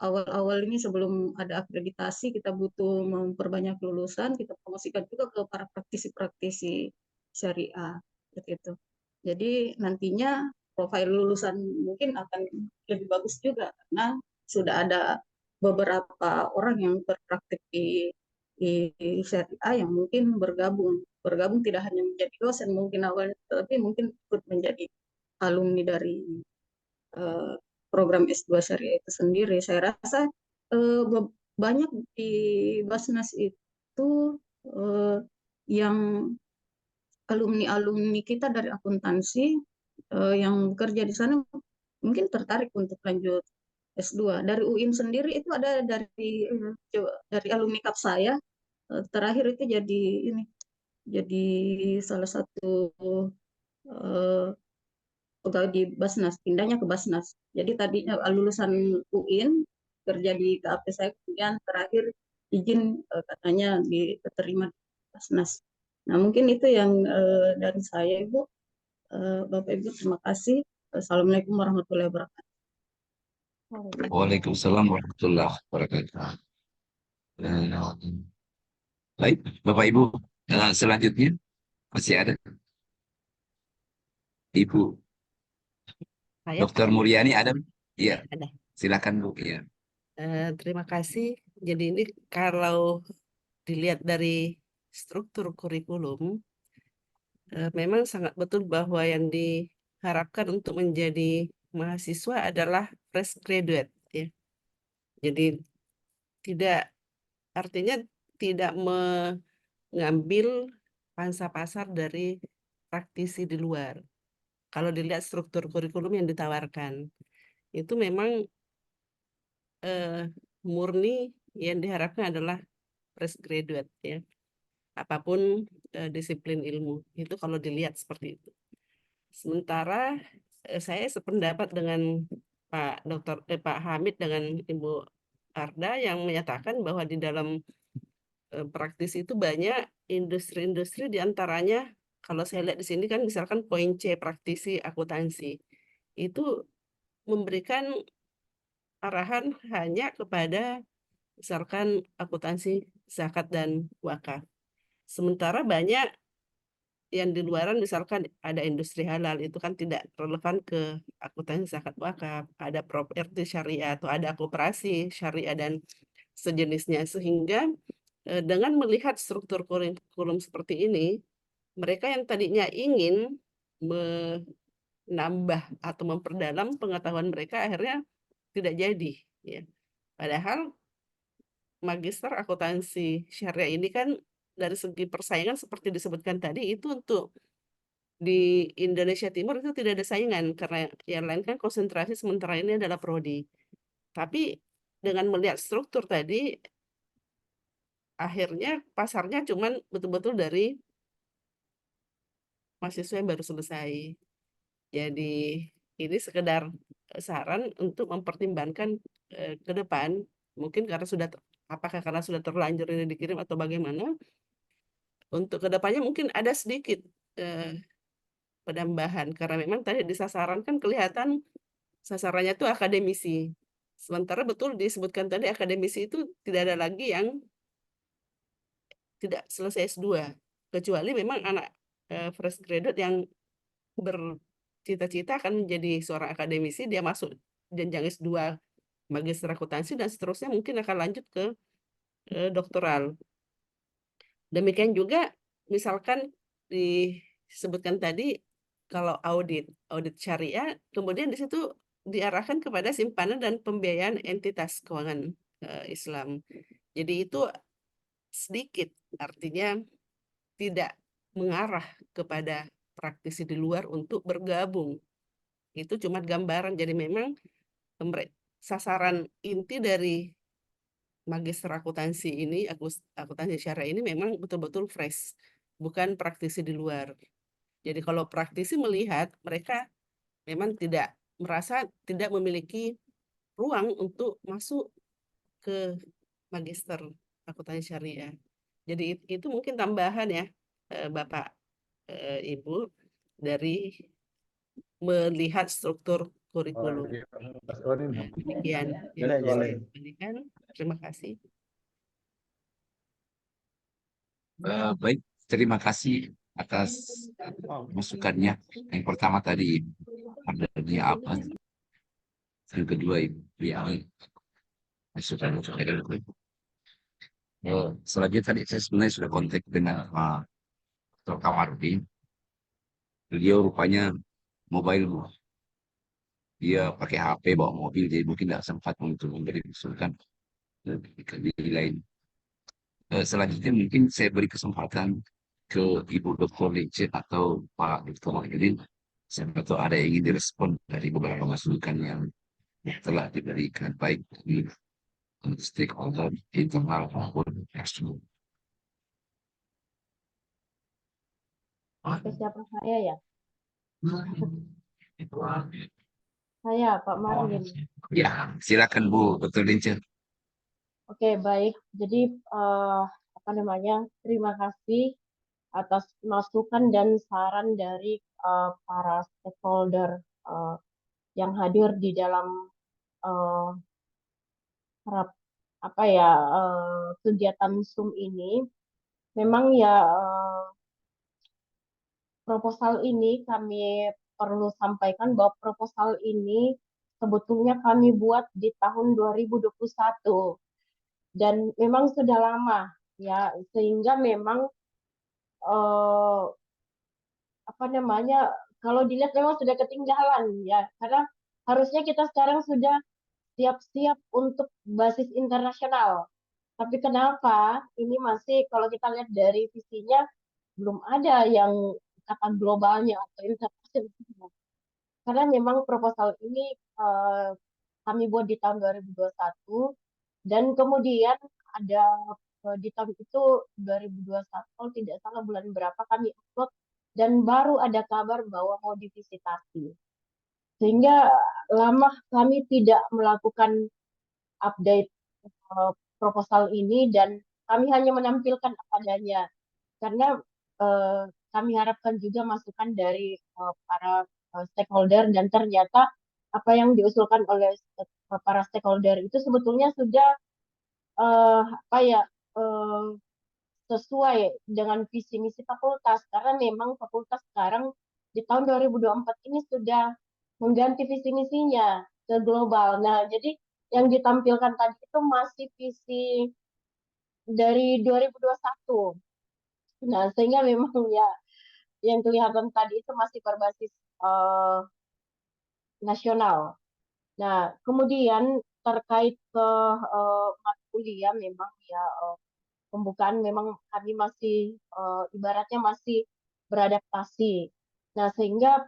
[SPEAKER 10] awal-awal ini sebelum ada akreditasi kita butuh memperbanyak lulusan, kita promosikan juga ke para praktisi-praktisi syariah seperti itu. Jadi nantinya profil lulusan mungkin akan lebih bagus juga karena sudah ada beberapa orang yang berpraktik di syariah yang mungkin bergabung tidak hanya menjadi dosen mungkin awalnya, tapi mungkin ikut menjadi alumni dari program S2 syariah itu sendiri. Saya rasa banyak di Basnas itu yang alumni-alumni kita dari akuntansi yang bekerja di sana mungkin tertarik untuk lanjut S2. Dari UIN sendiri itu ada dari alumni KAP saya terakhir itu jadi salah satu pegawai di Basnas, pindahnya ke Basnas. Jadi tadinya lulusan UIN kerja di KAP saya, kemudian terakhir izin katanya diterima di Basnas. Nah mungkin itu yang dari saya Ibu. Bapak Ibu terima kasih. Assalamualaikum warahmatullahi wabarakatuh.
[SPEAKER 2] Waalaikumsalam warahmatullahi wabarakatuh. Baik, Bapak Ibu, selanjutnya masih ada Ibu
[SPEAKER 5] Saya
[SPEAKER 2] Dr. Mulyani Adam. Iya,
[SPEAKER 5] ada.
[SPEAKER 2] silakan Bu. Iya.
[SPEAKER 5] Terima kasih. Jadi ini kalau dilihat dari struktur kurikulum, memang sangat betul bahwa yang diharapkan untuk menjadi mahasiswa adalah fresh graduate, ya. Jadi artinya tidak mengambil pangsa pasar dari praktisi di luar. Kalau dilihat struktur kurikulum yang ditawarkan, itu memang murni yang diharapkan adalah fresh graduate, ya. Apapun disiplin ilmu itu kalau dilihat seperti itu. Sementara saya sependapat dengan Pak Hamid dengan Ibu Arda yang menyatakan bahwa di dalam praktisi itu banyak industri-industri, diantaranya kalau saya lihat di sini kan misalkan poin C praktisi akuntansi itu memberikan arahan hanya kepada misalkan akuntansi zakat dan wakaf. Sementara banyak yang di luaran misalkan ada industri halal itu kan tidak relevan ke akuntansi zakat wakaf, ada properti syariah atau ada koperasi syariah dan sejenisnya, sehingga dengan melihat struktur kurikulum seperti ini, mereka yang tadinya ingin menambah atau memperdalam pengetahuan mereka akhirnya tidak jadi, ya. Padahal magister akuntansi syariah ini kan dari segi persaingan seperti disebutkan tadi itu untuk di Indonesia Timur itu tidak ada saingan karena yang lain kan konsentrasi, sementara ini adalah prodi. Tapi dengan melihat struktur tadi akhirnya pasarnya cuman betul-betul dari mahasiswa yang baru selesai. Jadi ini sekedar saran untuk mempertimbangkan ke depan, mungkin apakah karena sudah terlanjur ini dikirim atau bagaimana, untuk kedepannya mungkin ada sedikit penambahan karena memang tadi di sasaran kan kelihatan sasarannya itu akademisi. Sementara betul disebutkan tadi akademisi itu tidak ada lagi yang tidak selesai S2 kecuali memang anak fresh graduate yang cita-cita akan menjadi seorang akademisi, dia masuk jenjang S2 magister akuntansi dan seterusnya mungkin akan lanjut ke doktoral. Demikian juga misalkan disebutkan tadi kalau audit syariah, kemudian di situ diarahkan kepada simpanan dan pembiayaan entitas keuangan Islam. Jadi itu sedikit, artinya tidak mengarah kepada praktisi di luar untuk bergabung. Itu cuma gambaran. Jadi memang sasaran inti dari magister akuntansi ini, akuntansi syariah ini memang betul-betul fresh, bukan praktisi di luar. Jadi kalau praktisi melihat, mereka memang merasa tidak memiliki ruang untuk masuk ke magister akuntansi syariah. Jadi itu mungkin tambahan ya, Bapak, Ibu, dari melihat struktur kurikulum. Demikian yang bisa saya sampaikan. Terima kasih.
[SPEAKER 2] Baik, terima kasih atas masukannya. Yang pertama tadi adanya apa? Yang kedua yang masukan. Selanjutnya tadi saya sebenarnya sudah kontak dengan Dr. Kamarudin. Beliau rupanya mobile, dia pakai HP bawa mobil, jadi mungkin tidak sempat untuk memberi masukan di lain. Selanjutnya mungkin saya beri kesempatan ke Ibu Dr. Lece atau Pak Dr. Mahyudin. Siapa tahu ada yang ingin direspon dari beberapa masukan yang telah diberikan baik dari stakeholder internal maupun eksternal.
[SPEAKER 7] Oke, siapa saya ya? Saya, Pak Marlin.
[SPEAKER 2] Ya, silakan Bu Dr. Lece.
[SPEAKER 7] Oke, baik. Jadi, terima kasih atas masukan dan saran dari para stakeholder yang hadir di dalam kegiatan Zoom ini. Memang ya proposal ini kami perlu sampaikan bahwa proposal ini sebetulnya kami buat di tahun 2021 dan memang sudah lama ya, sehingga memang kalau dilihat memang sudah ketinggalan ya, karena harusnya kita sekarang sudah siap-siap untuk basis internasional. Tapi kenapa ini masih, kalau kita lihat dari visinya, belum ada yang kata globalnya atau internasional. Karena memang proposal ini kami buat di tahun 2021 dan kemudian ada di tahun itu 2021 kalau tidak salah bulan berapa kami upload dan baru ada kabar bahwa mau divisitasi. Sehingga lama kami tidak melakukan update proposal ini dan kami hanya menampilkan apa adanya. Karena kami harapkan juga masukan dari para stakeholder dan ternyata apa yang diusulkan oleh para stakeholder itu sebetulnya sudah sesuai dengan visi misi fakultas, karena memang fakultas sekarang di tahun 2024 ini sudah mengganti visi misinya ke global. Nah, jadi yang ditampilkan tadi itu masih visi dari 2021. Nah, sehingga memang ya yang kelihatan tadi itu masih berbasis nasional. Nah, kemudian terkait ke mata kuliah memang ya pembukaan memang kami masih ibaratnya masih beradaptasi. Nah, sehingga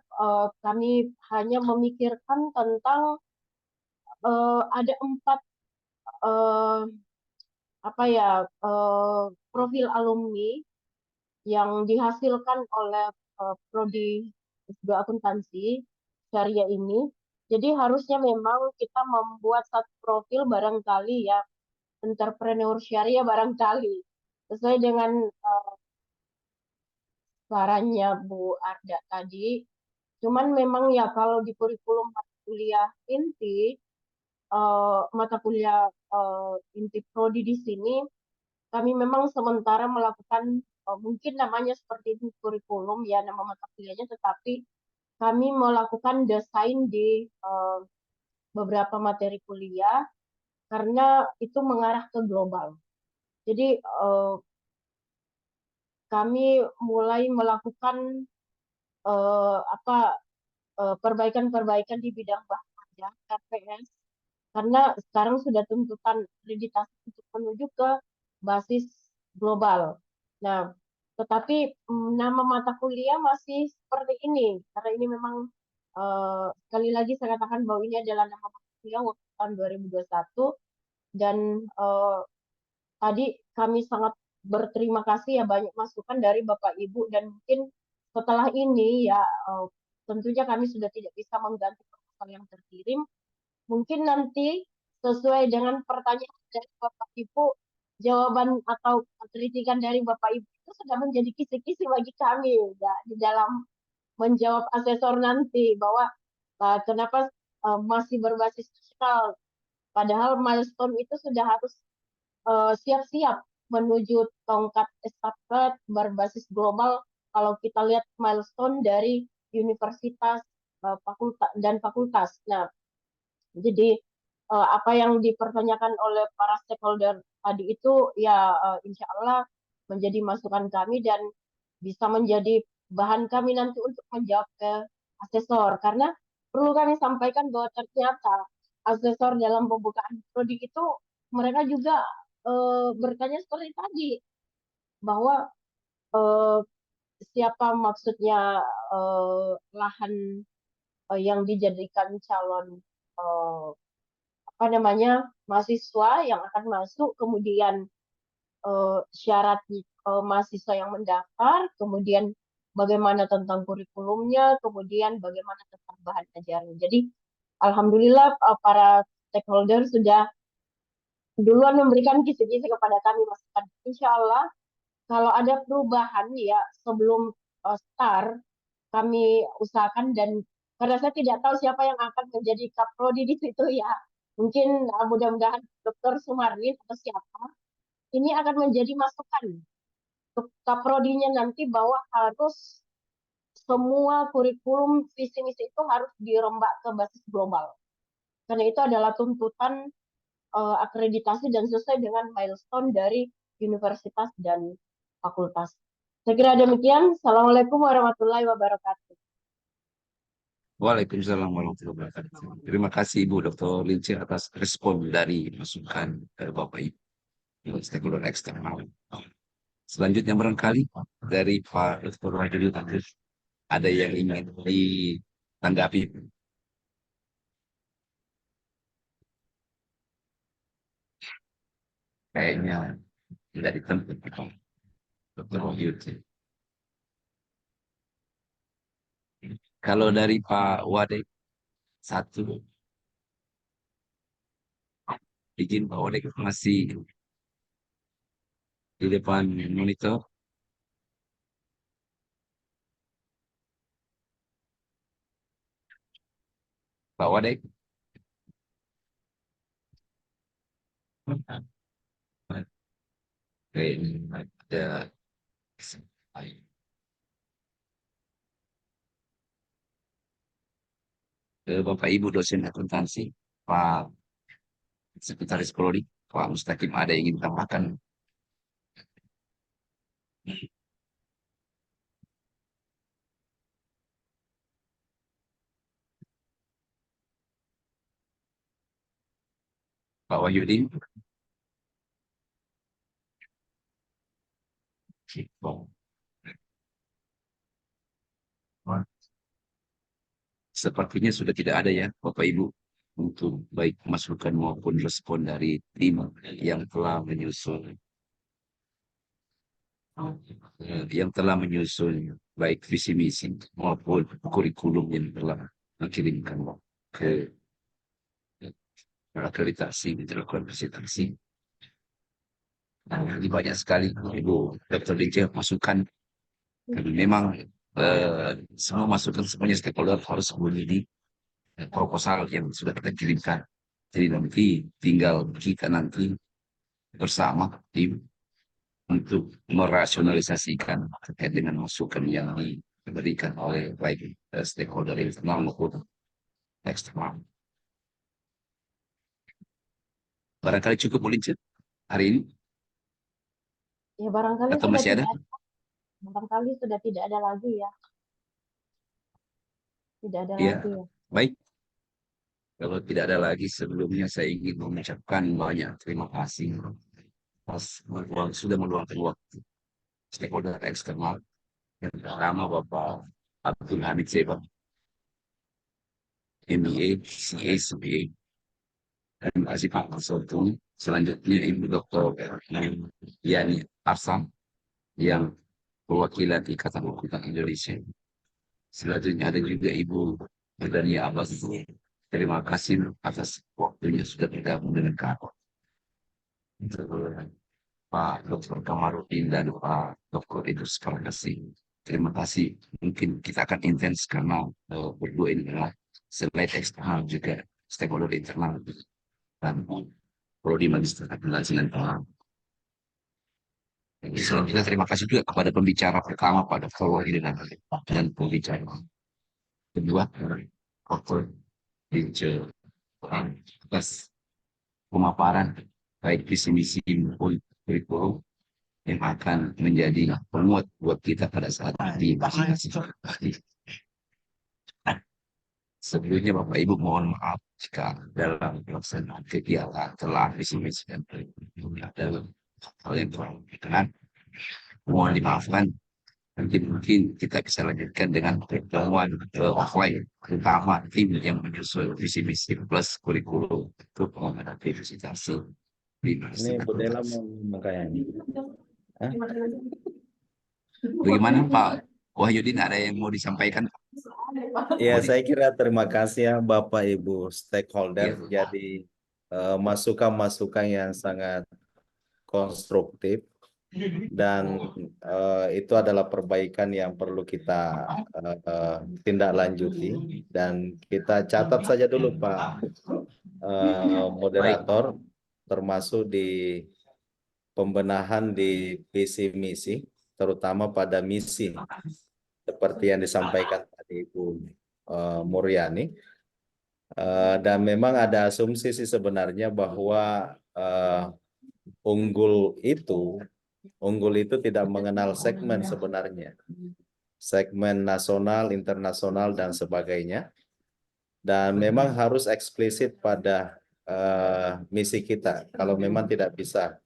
[SPEAKER 7] kami hanya memikirkan tentang ada 4 profil alumni yang dihasilkan oleh prodi S2 akuntansi syariah ini. Jadi harusnya memang kita membuat satu profil barangkali ya, entrepreneur syariah barangkali sesuai dengan sarannya Bu Arda tadi. Cuman memang ya kalau di kurikulum mata kuliah inti prodi di sini kami memang sementara melakukan mungkin namanya seperti itu kurikulum ya nama mata kuliahnya, tetapi kami melakukan desain di beberapa materi kuliah karena itu mengarah ke global. Jadi kami mulai melakukan perbaikan-perbaikan di bidang bahasa RPS karena sekarang sudah tuntutan akreditasi untuk menuju ke basis global. Nah, tetapi nama mata kuliah masih seperti ini karena ini memang sekali lagi saya katakan bahwa ini adalah nama mata kuliah waktu tahun 2021 dan tadi kami sangat berterima kasih ya banyak masukan dari Bapak Ibu dan mungkin setelah ini ya tentunya kami sudah tidak bisa mengganti proposal yang terkirim. Mungkin nanti sesuai dengan pertanyaan dari Bapak Ibu, jawaban atau kritikan dari Bapak Ibu itu sudah menjadi kisi-kisi bagi kami ya, di dalam menjawab asesor nanti bahwa kenapa masih berbasis digital. Padahal milestone itu sudah harus siap-siap menuju tongkat estafet berbasis global kalau kita lihat milestone dari universitas dan fakultas. Nah, jadi apa yang dipertanyakan oleh para stakeholder tadi itu ya insya Allah menjadi masukan kami dan bisa menjadi bahan kami nanti untuk menjawab ke asesor karena perlu kami sampaikan bahwa ternyata asesor dalam pembukaan prodi itu mereka juga bertanya seperti tadi bahwa siapa maksudnya lahan yang dijadikan calon apa namanya mahasiswa yang akan masuk, kemudian syarat mahasiswa yang mendaftar, kemudian bagaimana tentang kurikulumnya, kemudian bagaimana tentang bahan ajarnya. Jadi alhamdulillah para stakeholder sudah duluan memberikan kisi-kisi kepada kami masukan. Insya Allah kalau ada perubahan ya sebelum start kami usahakan dan karena saya tidak tahu siapa yang akan menjadi kaprodi di situ ya. Mungkin mudah-mudahan Dr. Sumarlin atau siapa ini akan menjadi masukan untuk kaprodinya nanti bahwa harus semua kurikulum visi misi itu harus dirombak ke basis global. Karena itu adalah tuntutan akreditasi dan sesuai dengan milestone dari universitas dan fakultas. Saya kira demikian. Assalamualaikum warahmatullahi wabarakatuh.
[SPEAKER 2] Waalaikumsalam warahmatullahi wabarakatuh. Terima kasih Ibu Dr. Lince atas respon dari masukan Bapak Ibu stakeholder eksternal. Selanjutnya barangkali dari Pak Dr. Wahidul ada yang ingin ditanggapi. Kayaknya tidak ditempat Dr. Wahidul. Kalau dari Pak Wadek satu, izin Pak Wadek masih di depan monitor. Pak Wadek. Oke, ada Bapak Ibu dosen akuntansi, Pak Sekretaris Prodi, Pak Mustaqim, ada yang ingin tambahkan? Pak Wahyudin? Sepertinya sudah tidak ada ya Bapak Ibu untuk baik masukan maupun respon dari tim yang telah menyusun baik visi misi maupun kurikulum yang telah dikirimkan ke akreditasi, dilakukan presentasi. Ini banyak sekali Ibu Dr. Lince masukan. Memang semua masukan semuanya stakeholder harus menjadi proposal yang sudah kita kirimkan. Jadi nanti tinggal kita nanti bersama tim untuk merasionalisasikan terkait dengan masukan yang diberikan oleh baik stakeholder internal maupun eksternal. Barangkali cukup boleh hari ini
[SPEAKER 7] Ya barangkali
[SPEAKER 2] atau
[SPEAKER 7] sudah
[SPEAKER 2] masih ada?
[SPEAKER 7] tidak barangkali sudah tidak ada lagi ya. Tidak ada
[SPEAKER 2] Ya,
[SPEAKER 7] lagi ya.
[SPEAKER 2] baik. Kalau tidak ada lagi, sebelumnya saya ingin mengucapkan banyak terima kasih sudah meluangkan waktu stakeholder eksternal. Yang pertama Bapak Abdul Hamid Seba, MBA, CA, CPA. Terima kasih Pak Konsultan. Selanjutnya Ibu Dr. Yani Arsam yang perwakilan Ikatan Akuntan Indonesia. Selanjutnya ada juga Ibu Medania Abbas. Terima kasih atas waktunya sudah bergabung dengan kami. Pak Dr. Kamarudin dan Pak Dr. Idrus Kamarudin. Terima kasih. Mungkin kita akan intens karena berdua ini adalah selain eksternal juga stakeholder internal dan prodi magister penelitian paham. Selanjutnya terima kasih juga kepada pembicara pertama Pak Dr. Wahidin dan pembicara kedua Dr. Dince atas pemaparan baik visi misi maupun kurikulum yang akan menjadi penguat buat kita pada saat di sebelumnya Bapak Ibu mohon maaf jika dalam pelaksanaan kegiatan telah visi misi dan kurikulum ada hal yang kurang berkenan, mohon dimaafkan. Mungkin kita bisa lanjutkan dengan pertemuan offline, terutama tim yang menyusun visi misi plus kurikulum untuk menghadapi visitasi.
[SPEAKER 3] Ini Bu Dela mau kayaknya.
[SPEAKER 2] Bagaimana Pak Wahyudin, ada yang mau disampaikan?
[SPEAKER 3] Ya, saya kira terima kasih ya Bapak Ibu stakeholder.
[SPEAKER 2] Ya.
[SPEAKER 3] Jadi masukan-masukan yang sangat konstruktif dan itu adalah perbaikan yang perlu kita tindak lanjuti dan kita catat saja dulu Pak moderator, termasuk di pembenahan di visi misi, terutama pada misi seperti yang disampaikan tadi Ibu Muryani. Dan memang ada asumsi sih sebenarnya bahwa unggul itu tidak mengenal segmen sebenarnya. Segmen nasional, internasional, dan sebagainya. Dan memang harus eksplisit pada misi kita. Kalau memang tidak bisa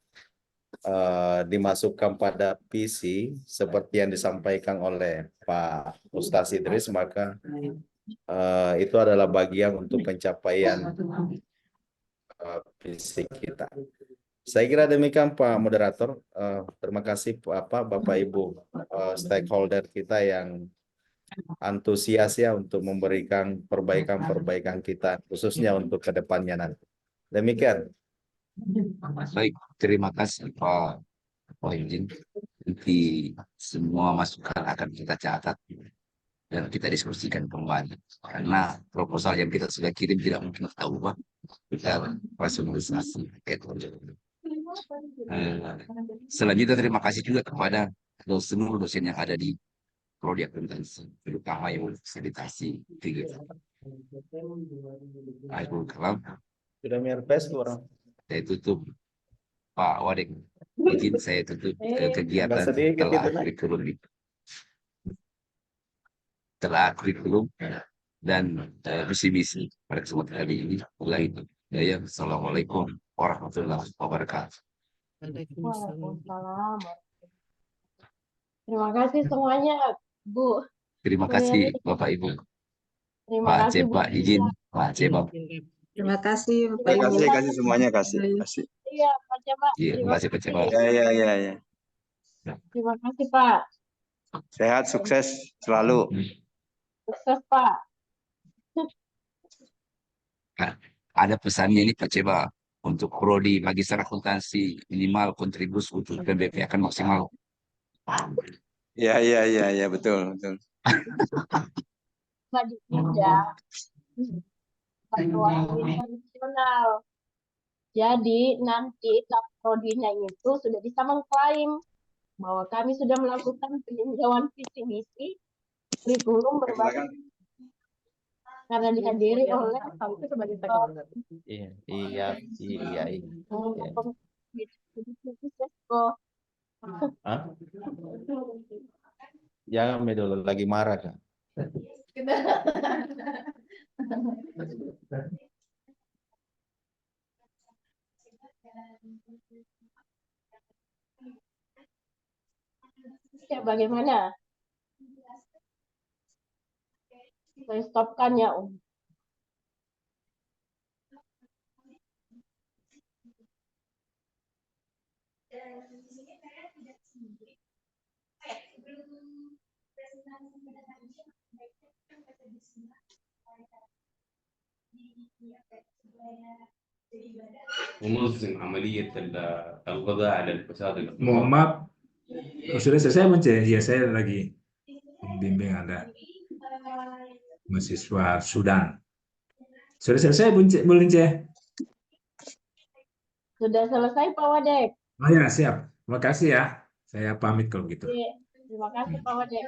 [SPEAKER 3] dimasukkan pada visi seperti yang disampaikan oleh Pak Ustaz Idris, maka itu adalah bagian untuk pencapaian visi kita. Saya kira demikian Pak Moderator. Terima kasih Bapak Ibu stakeholder kita yang antusias ya untuk memberikan perbaikan-perbaikan kita khususnya untuk kedepannya nanti. Demikian.
[SPEAKER 2] Baik, terima kasih Pak Wahyudin. Nanti semua masukan akan kita catat dan kita diskusikan kembali. Karena proposal yang kita sudah kirim tidak mungkin tahu Pak. Kita rasionalisasi. Selanjutnya terima kasih juga kepada seluruh dosen yang ada di prodi akuntansi, terutama yang fasilitasi Akhirul Kalam.
[SPEAKER 3] Sudah mirpes orang.
[SPEAKER 2] Saya tutup Pak Wadek. Izin saya tutup kegiatan telah kurikulum dan visi misi pada kesempatan kali ini. Mulai itu. Assalamualaikum warahmatullahi wabarakatuh.
[SPEAKER 7] Waalaikumsalam. Terima kasih semuanya, Bu.
[SPEAKER 2] Terima kasih Bapak Ibu.
[SPEAKER 7] Terima
[SPEAKER 2] Pak
[SPEAKER 7] kasih,
[SPEAKER 2] Pak izin, Pak Pak.
[SPEAKER 10] Terima kasih Bapak Ibu.
[SPEAKER 8] Kasih semuanya, kasih.
[SPEAKER 7] Iya, Pak Pak.
[SPEAKER 2] Iya, terima kasih Pak Pak.
[SPEAKER 8] Ya.
[SPEAKER 7] Terima kasih, Pak.
[SPEAKER 8] Sehat, sukses selalu.
[SPEAKER 7] Sukses, Pak.
[SPEAKER 2] Nah, ada pesannya ini Pak Ceba untuk prodi magister akuntansi minimal kontribusi untuk PBP akan maksimal.
[SPEAKER 8] Ya, betul.
[SPEAKER 7] Pak Dinda, internasional. Jadi nanti prodinya itu sudah bisa mengklaim bahwa kami sudah melakukan peninjauan visi misi kurikulum berbasis karena dihadiri oleh
[SPEAKER 5] Itu sebagai stakeholder.
[SPEAKER 3] Iya, iya, iya, iya. Hah? Jangan dulu lagi marah kan.
[SPEAKER 7] Ya, bagaimana? Saya stopkan ya, Om.
[SPEAKER 11] وننظم عملية القضاء على الفساد
[SPEAKER 1] Mohon
[SPEAKER 11] الاقتصادي.
[SPEAKER 1] maaf, sudah selesai Bunce? Ya, saya lagi membimbing ada mahasiswa Sudan. Sudah selesai Bunce?
[SPEAKER 7] Sudah selesai, Pak Wadek.
[SPEAKER 1] Oh ya, siap. Terima kasih ya. Saya pamit kalau gitu.
[SPEAKER 7] Terima kasih, Pak Wadek.